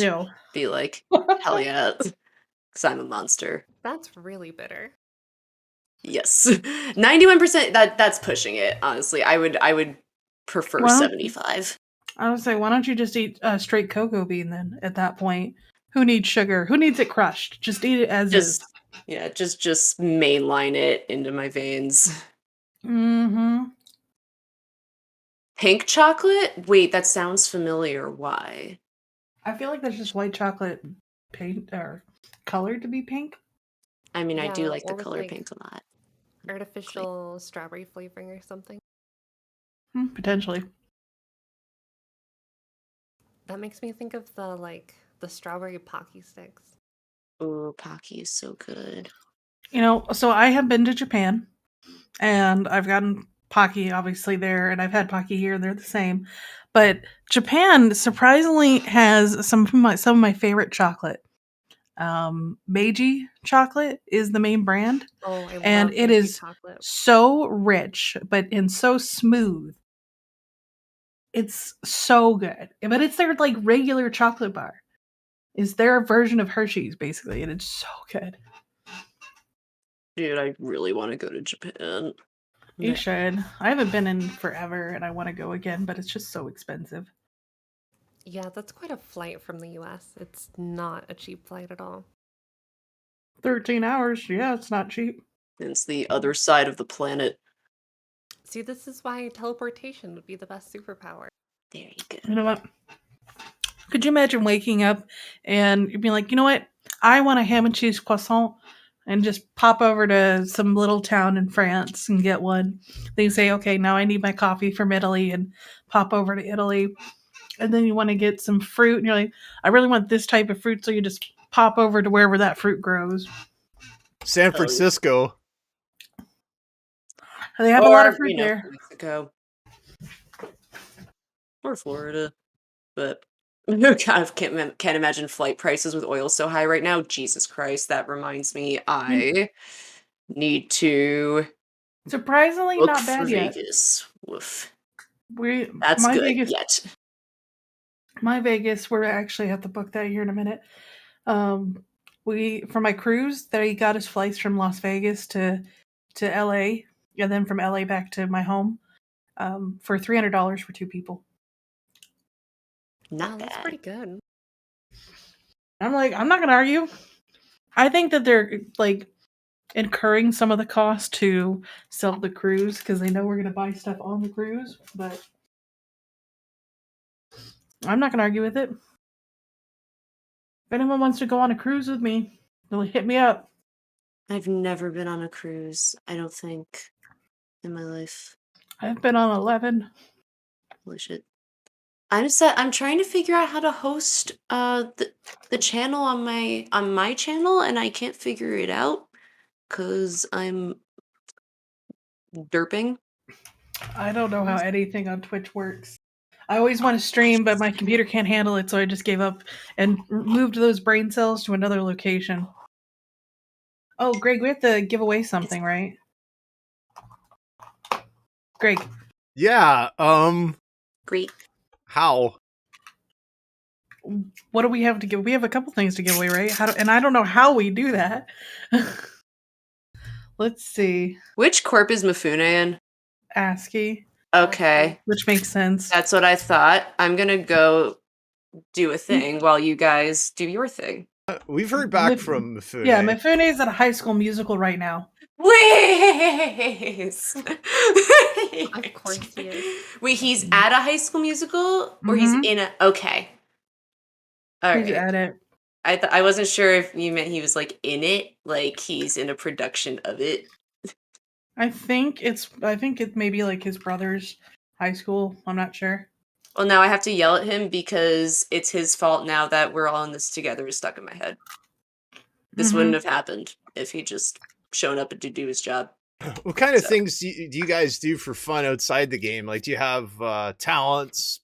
Speaker 1: be like, hell yeah, because I'm a monster.
Speaker 4: That's really bitter.
Speaker 1: Yes, 91%. That's pushing it. Honestly, I would prefer 75.
Speaker 5: I would say, why don't you just eat straight cocoa bean then? At that point, who needs sugar? Who needs it crushed? Just eat it as is.
Speaker 1: Yeah, just mainline it into my veins.
Speaker 5: Mm-hmm.
Speaker 1: Pink chocolate? Wait, that sounds familiar. Why?
Speaker 5: I feel like there's just white chocolate paint or colored to be pink.
Speaker 1: I mean, I do like the color pink a lot.
Speaker 4: Artificial strawberry flavoring or something.
Speaker 5: Potentially.
Speaker 4: That makes me think of the strawberry Pocky sticks.
Speaker 1: Ooh, Pocky is so good.
Speaker 5: So I have been to Japan, and I've gotten Pocky obviously there, and I've had Pocky here, and they're the same. But Japan surprisingly has some of my favorite chocolate. Meiji chocolate is the main brand.
Speaker 4: Oh, I love
Speaker 5: and it is
Speaker 4: chocolate.
Speaker 5: So rich, and so smooth. It's so good, but it's their regular chocolate bar. Is their version of Hershey's basically, and it's so good.
Speaker 1: Dude, I really want to go to Japan.
Speaker 5: You should. I haven't been in forever, and I want to go again, but it's just so expensive.
Speaker 4: Yeah, that's quite a flight from the US. It's not a cheap flight at all.
Speaker 5: 13 hours. Yeah, it's not cheap.
Speaker 1: It's the other side of the planet.
Speaker 4: See, this is why teleportation would be the best superpower.
Speaker 1: There you go.
Speaker 5: You know what? Could you imagine waking up and you'd be like, you know what? I want a ham and cheese croissant, and just pop over to some little town in France and get one. They say, okay, now I need my coffee from Italy, and pop over to Italy. And then you want to get some fruit, and you're like, I really want this type of fruit, so you just pop over to wherever that fruit grows.
Speaker 3: San Francisco.
Speaker 5: They have a lot of fruit there.
Speaker 1: Mexico. Or Florida. But I can't imagine flight prices with oil so high right now. Jesus Christ, that reminds me, I need to
Speaker 5: surprisingly
Speaker 1: look
Speaker 5: not bad
Speaker 1: for
Speaker 5: yet.
Speaker 1: Vegas. Woof.
Speaker 5: That's
Speaker 1: good
Speaker 5: Vegas,
Speaker 1: yet.
Speaker 5: My Vegas, we're actually have to book that here in a minute. For my cruise, they got us flights from Las Vegas to LA, and then from LA back to my home, for $300 for 2 people.
Speaker 1: Not
Speaker 4: That's
Speaker 1: bad.
Speaker 4: pretty good.
Speaker 5: I'm like, I'm not gonna argue. I think that they're like incurring some of the cost to sell the cruise because they know we're gonna buy stuff on the cruise, but I'm not gonna argue with it. If anyone wants to go on a cruise with me, they'll hit me up.
Speaker 1: I've never been on a cruise, I don't think, in my life.
Speaker 5: I've been on 11.
Speaker 1: Holy shit. I'm trying to figure out how to host the channel on my channel, and I can't figure it out because I'm derping.
Speaker 5: I don't know how anything on Twitch works. I always want to stream, but my computer can't handle it, so I just gave up and moved those brain cells to another location. Oh, Greg, we have to give away something, right? Greg.
Speaker 3: Yeah,
Speaker 1: Great.
Speaker 3: How?
Speaker 5: What do we have to give? We have a couple things to give away, right? And I don't know how we do that. Let's see.
Speaker 1: Which corp is Mifune in?
Speaker 5: ASCII.
Speaker 1: Okay.
Speaker 5: Which makes sense.
Speaker 1: That's what I thought. I'm gonna go do a thing while you guys do your thing.
Speaker 3: We've heard back from Mifune.
Speaker 5: Yeah, Mifune is at a High School Musical right now.
Speaker 1: Please.
Speaker 4: Of course he is.
Speaker 1: Wait, he's at a High School Musical, or he's in a? Okay. All right.
Speaker 5: He's at it.
Speaker 1: I wasn't sure if you meant he was like in it, like he's in a production of it.
Speaker 5: I think it may be like his brother's high school. I'm not sure.
Speaker 1: Well, now I have to yell at him because it's his fault now that we're all in this together is stuck in my head. This wouldn't have happened if he just shown up to do his job.
Speaker 3: What kind of things do you guys do for fun outside the game? Like, do you have talents?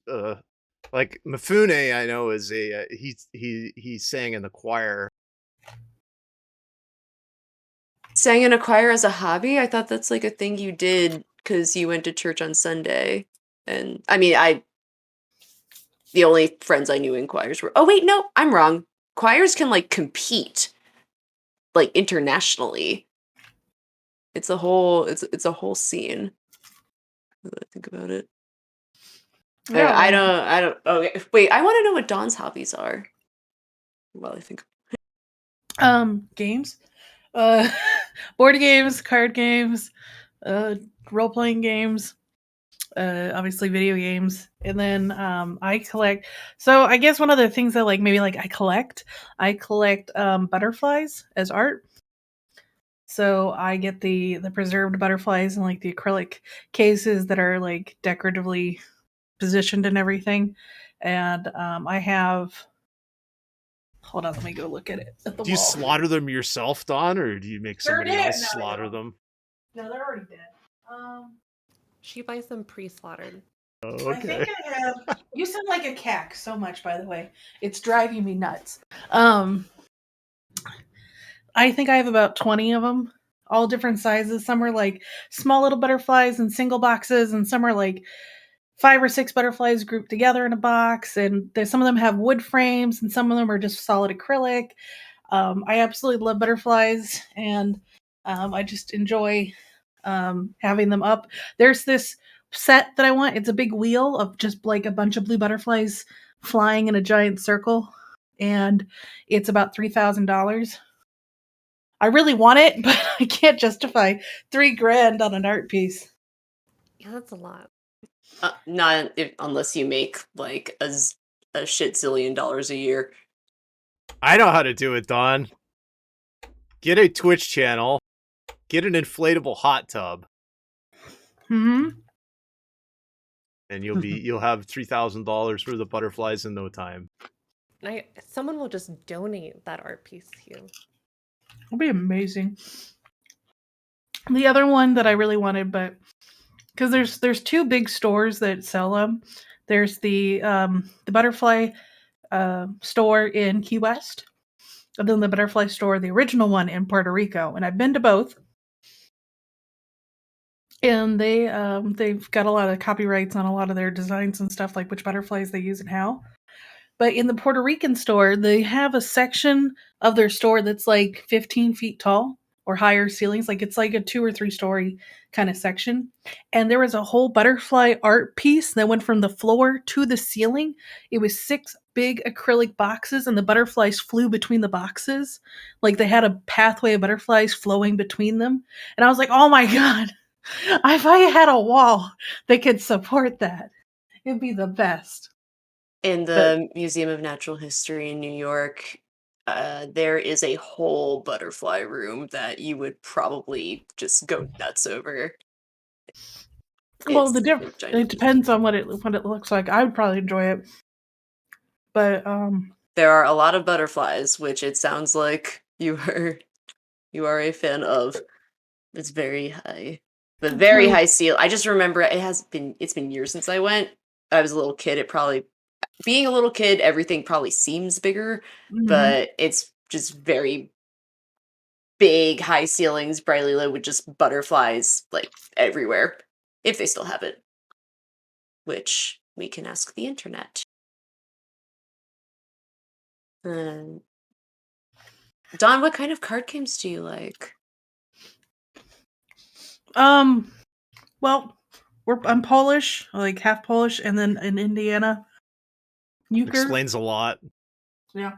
Speaker 3: Like Mifune, I know is he sang in the choir.
Speaker 1: Sang in a choir as a hobby? I thought that's like a thing you did because you went to church on Sunday. And I mean, the only friends I knew in choirs were. Oh wait, no, I'm wrong. Choirs can like compete, like internationally. It's a whole scene. Now that I think about it. Yeah. I don't. Okay, wait. I want to know what Dawn's hobbies are. Well, I think.
Speaker 5: Games, board games, card games, role playing games, obviously video games, and then I collect. So I guess one of the things that I collect butterflies as art. So I get the preserved butterflies and like the acrylic cases that are like decoratively positioned and everything. And I have. Hold on, let me go look at it.
Speaker 3: Do you slaughter them yourself, Dawn, or do you make somebody else slaughter them?
Speaker 5: No, they're already dead.
Speaker 4: She buys them pre-slaughtered.
Speaker 3: Oh, okay.
Speaker 5: I think I have. You sound like a cack so much, by the way. It's driving me nuts. I think I have about 20 of them, all different sizes. Some are like small little butterflies in single boxes, and some are like 5 or 6 butterflies grouped together in a box. And some of them have wood frames, and some of them are just solid acrylic. I absolutely love butterflies, and I just enjoy having them up. There's this set that I want. It's a big wheel of just like a bunch of blue butterflies flying in a giant circle, and it's about $3,000. I really want it, but I can't justify $3,000 on an art piece.
Speaker 4: Yeah, that's a lot.
Speaker 1: Not unless you make like a shit zillion dollars a year.
Speaker 3: I know how to do it, Dawn. Get a Twitch channel. Get an inflatable hot tub.
Speaker 5: Mm-hmm.
Speaker 3: And you'll have $3,000 worth of butterflies in no time.
Speaker 4: Someone will just donate that art piece to you.
Speaker 5: It'll be amazing. The other one that I really wanted, but because there's two big stores that sell them. There's the butterfly store in Key West, and then the butterfly store, the original one in Puerto Rico. And I've been to both, and they've got a lot of copyrights on a lot of their designs and stuff, like which butterflies they use and how. But in the Puerto Rican store, they have a section of their store that's like 15 feet tall or higher ceilings. Like it's like a 2 or 3 story kind of section. And there was a whole butterfly art piece that went from the floor to the ceiling. It was 6 big acrylic boxes, and the butterflies flew between the boxes. Like they had a pathway of butterflies flowing between them. And I was like, oh my God, if I had a wall that could support that, it'd be the best.
Speaker 1: In the Museum of Natural History in New York, there is a whole butterfly room that you would probably just go nuts over.
Speaker 5: Well, it depends on what it looks like. I would probably enjoy it, but
Speaker 1: there are a lot of butterflies, which it sounds like you are a fan of. It's very high, but very high ceiling. I just remember it's been years since I went. I was a little kid. Being a little kid, everything probably seems bigger, but it's just very big, high ceilings, brightly lit with just butterflies like everywhere, if they still have it. Which we can ask the internet. Don, what kind of card games do you like?
Speaker 5: Well, I'm Polish, like half Polish, and then in Indiana, euchre
Speaker 3: explains a lot.
Speaker 5: Yeah.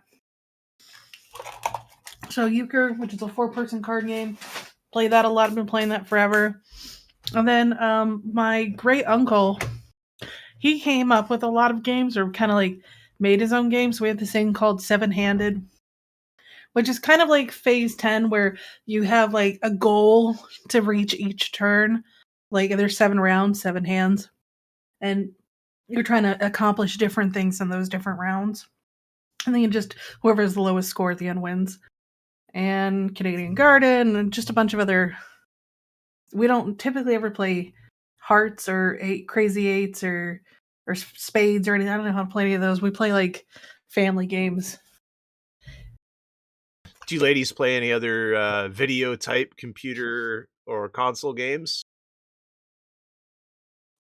Speaker 5: So euchre, which is a 4-person card game, play that a lot. I've been playing that forever. And then my great uncle, he came up with a lot of games, or kind of like made his own games. We have this thing called 7-handed, which is kind of like phase 10, where you have like a goal to reach each turn. Like there's 7 rounds, 7 hands, and you're trying to accomplish different things in those different rounds. And then whoever has the lowest score at the end wins. And Canadian Garden, and just a bunch of other. We don't typically ever play hearts or crazy eights or spades or anything. I don't know how to play any of those. We play like family games.
Speaker 3: Do you ladies play any other video type computer or console games?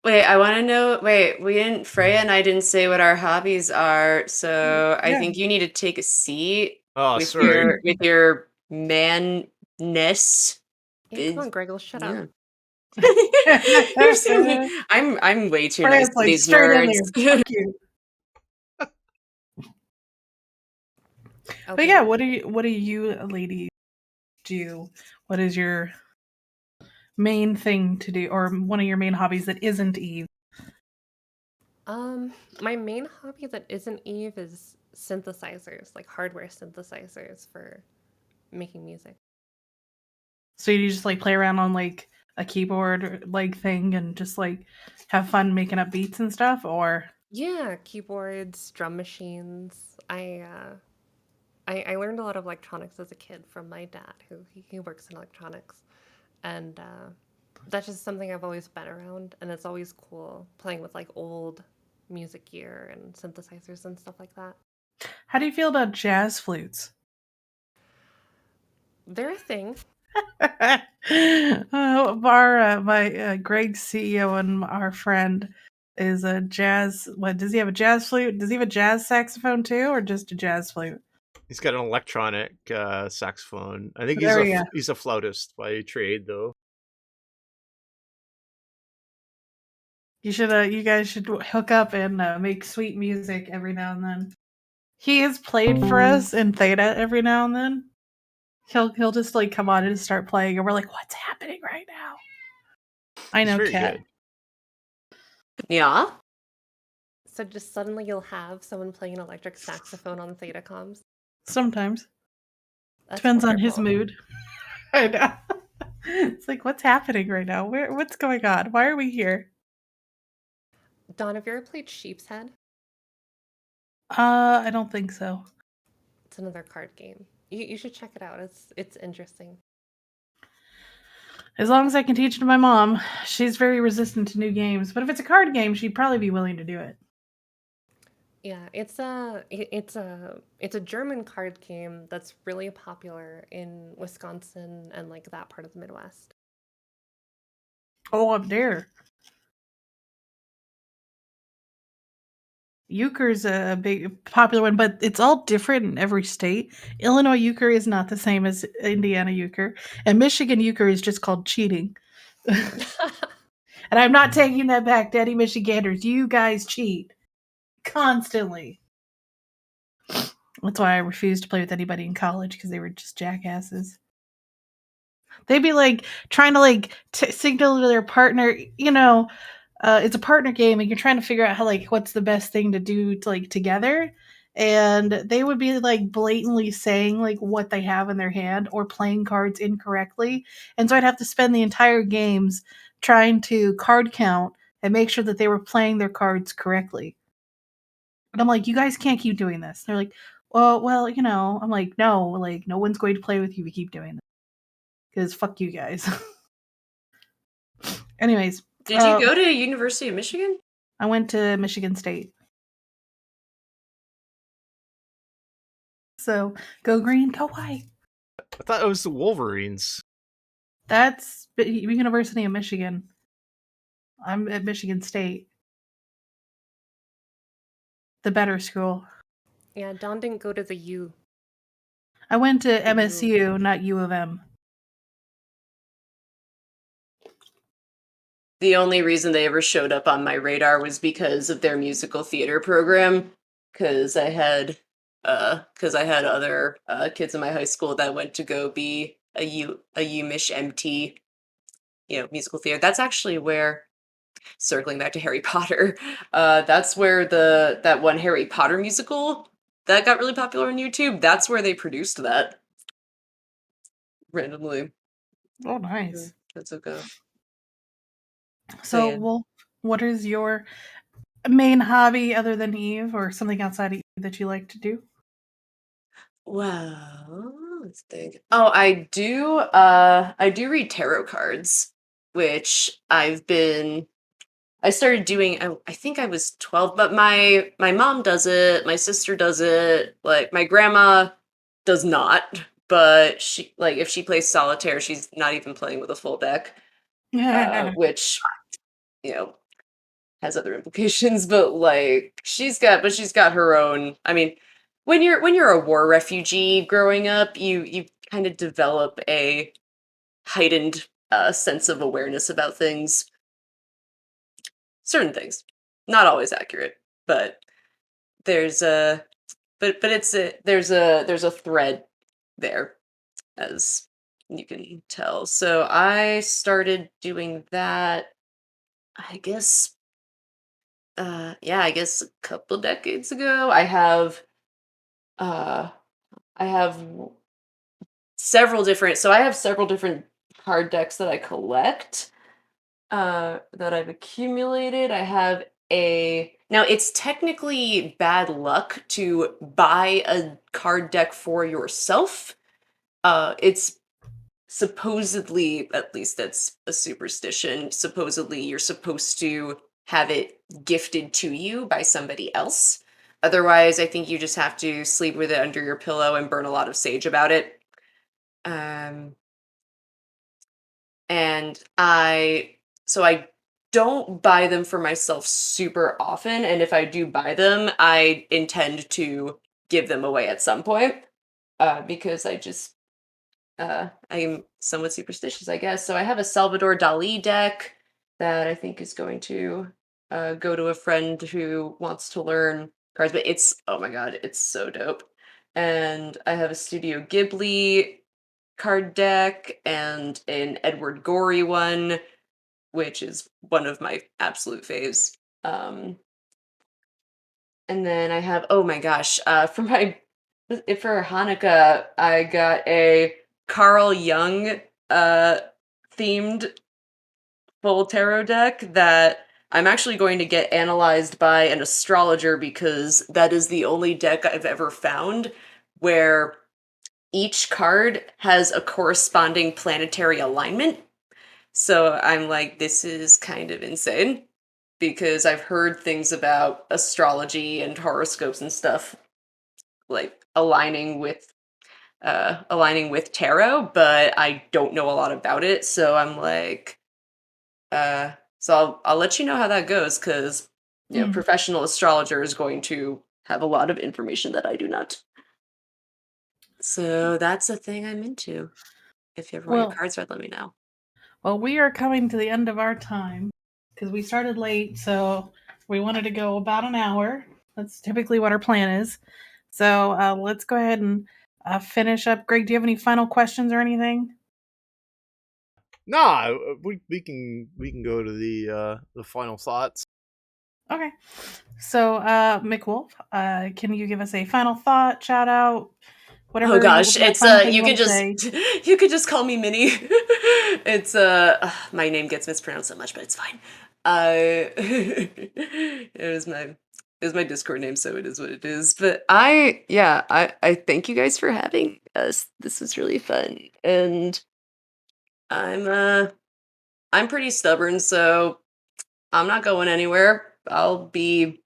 Speaker 1: Wait, I want to know. Wait, Freya and I didn't say what our hobbies are, so I think you need to take a seat.
Speaker 3: Oh,
Speaker 1: with
Speaker 3: sorry.
Speaker 1: your man-ness.
Speaker 4: Hey, come on, Gregor, shut up.
Speaker 1: I'm way too
Speaker 5: Freya's
Speaker 1: nice to these nerds.
Speaker 5: Fuck you.
Speaker 4: Okay.
Speaker 5: But yeah, what do you ladies do? What is your main thing to do, or one of your main hobbies that isn't Eve?
Speaker 4: My main hobby that isn't Eve is synthesizers, like hardware synthesizers for making music.
Speaker 5: So you just like play around on like a keyboard like thing and just like have fun making up beats and stuff, or?
Speaker 4: Yeah, keyboards, drum machines. I learned a lot of electronics as a kid from my dad, who he works in electronics, and that's just something I've always been around, and it's always cool playing with like old music gear and synthesizers and stuff like that.
Speaker 5: How do you feel about jazz flutes?
Speaker 4: They're a thing.
Speaker 5: My Greg's CEO and our friend is a jazz. What does he have? A jazz flute? Does he have a jazz saxophone too, or just a jazz flute?
Speaker 3: He's got an electronic saxophone. I think he's a flautist by trade, though.
Speaker 5: You guys should hook up and make sweet music every now and then. He has played for us in Theta every now and then. He'll just like come on and start playing, and we're like, "What's happening right now?" I know, Kat.
Speaker 1: Yeah.
Speaker 4: So just suddenly you'll have someone playing an electric saxophone on Theta comms.
Speaker 5: Sometimes.
Speaker 4: That's
Speaker 5: Depends on his
Speaker 4: wonderful.
Speaker 5: mood. I know. It's like, what's happening right now? What's going on? Why are we here?
Speaker 4: Dawn, have you ever played Sheep's Head?
Speaker 5: I don't think so.
Speaker 4: It's another card game. You should check it out. It's interesting.
Speaker 5: As long as I can teach it to my mom, she's very resistant to new games. But if it's a card game, she'd probably be willing to do it.
Speaker 4: Yeah, it's a German card game that's really popular in Wisconsin and like that part of the Midwest.
Speaker 5: Oh, up there. Euchre's a big popular one, but it's all different in every state. Illinois euchre is not the same as Indiana euchre, and Michigan euchre is just called cheating. And I'm not taking that back, Daddy Michiganders. You guys cheat constantly. That's why I refused to play with anybody in college, because they were just jackasses. They'd be like trying to like signal to their partner, it's a partner game, and you're trying to figure out how like what's the best thing to do to, like together. And they would be like blatantly saying like what they have in their hand or playing cards incorrectly. And so I'd have to spend the entire games trying to card count and make sure that they were playing their cards correctly. And I'm like, you guys can't keep doing this. They're like, well, I'm like, no, like no one's going to play with you if you keep doing this. Because fuck you guys. Anyways.
Speaker 1: Did you go to University of Michigan?
Speaker 5: I went to Michigan State. So, go green, go white.
Speaker 3: I thought it was the Wolverines.
Speaker 5: That's University of Michigan. I'm at Michigan State. The better school.
Speaker 4: Yeah, Dawn didn't go to the U.
Speaker 5: I went to MSU, not U of M.
Speaker 1: The only reason they ever showed up on my radar was because of their musical theater program. Because I had other kids in my high school that went to go be a UMich MT, musical theater. That's actually where, circling back to Harry Potter, that's where that one Harry Potter musical that got really popular on YouTube, that's where they produced that. Randomly.
Speaker 5: Oh, nice.
Speaker 1: That's okay.
Speaker 5: So, Wolf, what is your main hobby other than Eve, or something outside of Eve that you like to do?
Speaker 1: Well, let's think. Oh, I do read tarot cards, which I started doing. I think I was 12, but my mom does it, my sister does it, like my grandma does not, but she, like, if she plays solitaire, she's not even playing with a full deck. Which, has other implications, but like she's got her own. I mean, when you're a war refugee growing up, you kind of develop a heightened sense of awareness about things. Certain things, not always accurate, but there's a there's a thread there, as you can tell. So I started doing that, I guess I guess a couple decades ago. Uh I have I have several different card decks that I collect, that I've accumulated. I have now it's technically bad luck to buy a card deck for yourself. It's supposedly, at least that's a superstition, supposedly you're supposed to have it gifted to you by somebody else. Otherwise, I think you just have to sleep with it under your pillow and burn a lot of sage about it. And I don't buy them for myself super often, and if I do buy them, I intend to give them away at some point, because I'm somewhat superstitious, I guess. So I have a Salvador Dali deck that I think is going to go to a friend who wants to learn cards, but oh my god, it's so dope. And I have a Studio Ghibli card deck and an Edward Gorey one, which is one of my absolute faves. And then I have, oh my gosh, for my for Hanukkah, I got a Carl Jung themed full tarot deck that I'm actually going to get analyzed by an astrologer because that is the only deck I've ever found where each card has a corresponding planetary alignment. So I'm like, this is kind of insane because I've heard things about astrology and horoscopes and stuff like aligning with tarot, but I don't know a lot about it. So I'm like, so I'll let you know how that goes because professional astrologer is going to have a lot of information that I do not. So that's a thing I'm into. If you ever want your cards read, let me know.
Speaker 5: Well, we are coming to the end of our time because we started late, so we wanted to go about an hour. That's typically what our plan is. So let's go ahead and finish up. Greg, do you have any final questions or anything?
Speaker 3: Nah, we can go to the final thoughts.
Speaker 5: Okay. So, McWolf, can you give us a final thought, shout out, whatever?
Speaker 1: Oh gosh, it's you could just call me Minnie. It's my name gets mispronounced so much, but it's fine. It was my Discord name, so it is what it is. But I thank you guys for having us. This was really fun, and I'm pretty stubborn, so I'm not going anywhere. I'll be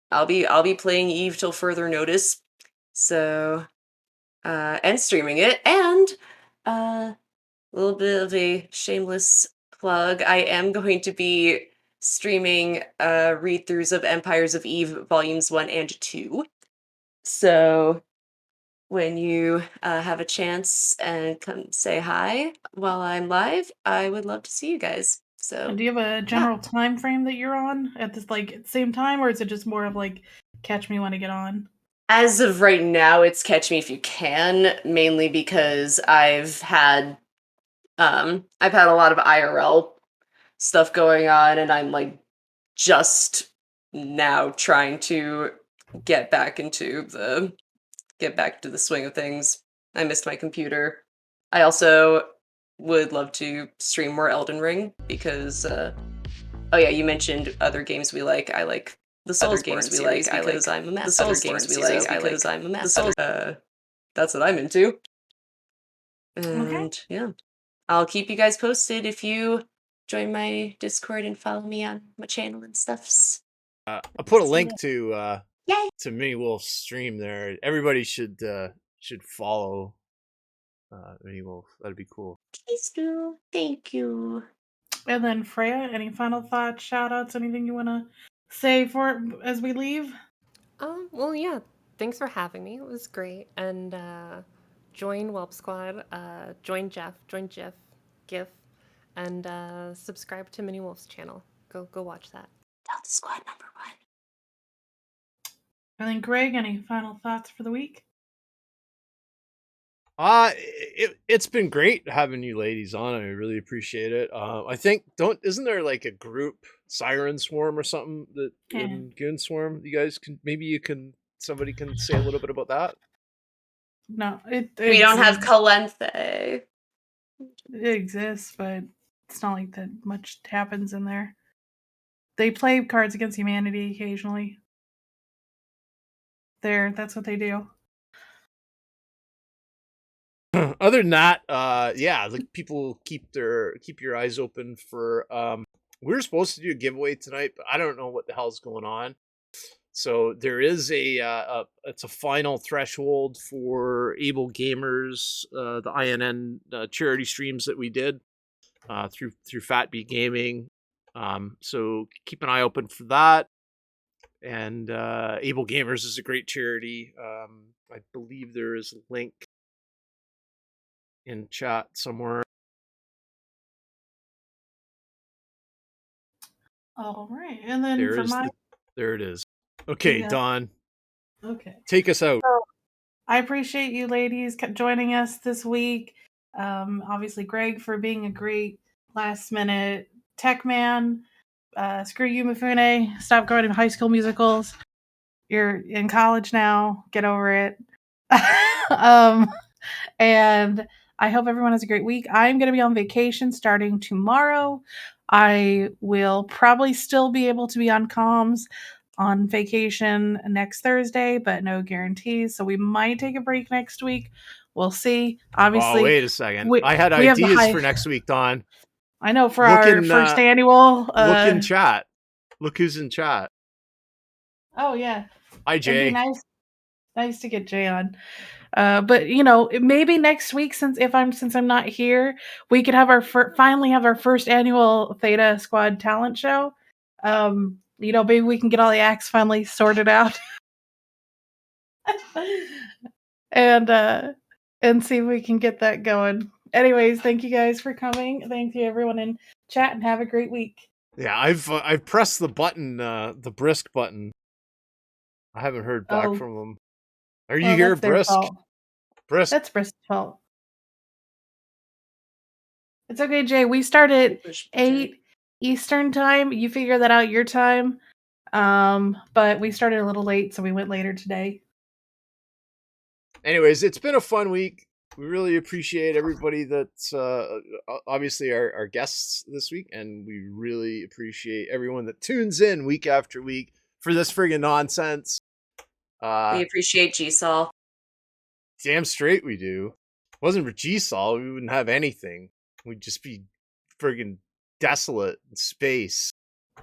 Speaker 1: playing Eve till further notice. So, and streaming it, and a little bit of a shameless plug. I am going to be streaming read-throughs of Empires of Eve Volumes 1 and 2. So when you have a chance and come say hi while I'm live, I would love to see you guys. So,
Speaker 5: and do you have a general time frame that you're on at this same time, or is it just more of like catch me when I get on?
Speaker 1: As of right now, it's catch me if you can, mainly because I've had a lot of IRL stuff going on, and I'm like just now trying to get back into the swing of things. I missed my computer. I also would love to stream more Elden Ring because oh yeah, you mentioned other games we like. I like the Soulsborne series because I'm a master. The Soulsborne series because I'm a master. That's what I'm into. And yeah, I'll keep you guys posted if you join my Discord and follow me on my channel and stuffs.
Speaker 3: I'll put a link to Minnie Wolf's stream there. Everybody should follow Minnie Wolf. That'd be cool.
Speaker 1: Please do. Thank you.
Speaker 5: And then Freya, any final thoughts, shout outs, anything you want to say for as we leave?
Speaker 4: Well, yeah. Thanks for having me. It was great. And join Whelp Squad. Join Jeff. Join GIF. And subscribe to Minnie Wolf's channel. Go watch that.
Speaker 1: Delta Squad number 1.
Speaker 5: And then Greg, any final thoughts for the week?
Speaker 3: It's been great having you ladies on. I really appreciate it. I think isn't there like a group Siren Swarm or something that in Goon Swarm? You guys somebody can say a little bit about that?
Speaker 5: No,
Speaker 1: we don't have Calenthe.
Speaker 5: It exists, but it's not like that much happens in there. They play Cards Against Humanity occasionally. That's what they do.
Speaker 3: Other than that, like people keep your eyes open for we were supposed to do a giveaway tonight, but I don't know what the hell's going on. So there is it's a final threshold for Able Gamers, the INN charity streams that we did through Fatbee Gaming. So keep an eye open for that. And Able Gamers is a great charity. I believe there is a link in chat somewhere.
Speaker 5: All right, and then
Speaker 3: there it is. Okay, Dawn.
Speaker 5: Okay,
Speaker 3: take us out.
Speaker 5: So, I appreciate you ladies joining us this week. Obviously, Greg for being a great last minute tech man. Screw you, Mifune. Stop going to High School Musicals. You're in college now. Get over it. And I hope everyone has a great week. I'm going to be on vacation starting tomorrow. I will probably still be able to be on comms on vacation next Thursday, but no guarantees. So we might take a break next week. We'll see. Obviously,
Speaker 3: wait a second.
Speaker 5: we
Speaker 3: I had
Speaker 5: have the
Speaker 3: ideas
Speaker 5: high.
Speaker 3: for next week, Don.
Speaker 5: I know for our first annual.
Speaker 3: Look in chat. Look who's in chat.
Speaker 5: Oh yeah.
Speaker 3: Hi Jay.
Speaker 5: It'd be nice to get Jay on. But maybe next week, since I'm not here, we could have finally have our first annual Theta Squad talent show. Maybe we can get all the acts finally sorted out, and see if we can get that going. Anyways, thank you guys for coming. Thank you everyone in chat, and have a great week.
Speaker 3: Yeah, I've pressed the button, the Brisk button. I haven't heard back from them. Are you here, Brisk? Brisk?
Speaker 5: That's Brisk's fault. It's okay, Jay. We start at 8 Eastern time. You figure that out your time. But we started a little late, so we went later today.
Speaker 3: Anyways, it's been a fun week. We really appreciate everybody that's obviously our guests this week, and we really appreciate everyone that tunes in week after week for this friggin' nonsense.
Speaker 1: We appreciate G-Sol.
Speaker 3: Damn straight we do. If it wasn't for G-Sol, we wouldn't have anything. We'd just be friggin' desolate in space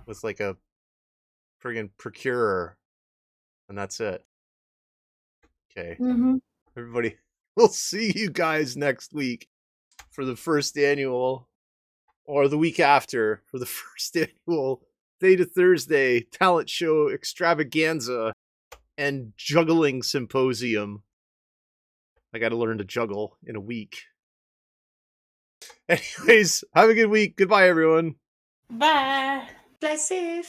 Speaker 3: with like a friggin' procurer, and that's it. Okay.
Speaker 5: Mm-hmm.
Speaker 3: Everybody, we'll see you guys next week for the first annual, or the week after for the first annual Theta Thursday talent show extravaganza and juggling symposium. I got to learn to juggle in a week. Anyways, have a good week. Goodbye, everyone.
Speaker 5: Bye.
Speaker 1: Fly safe.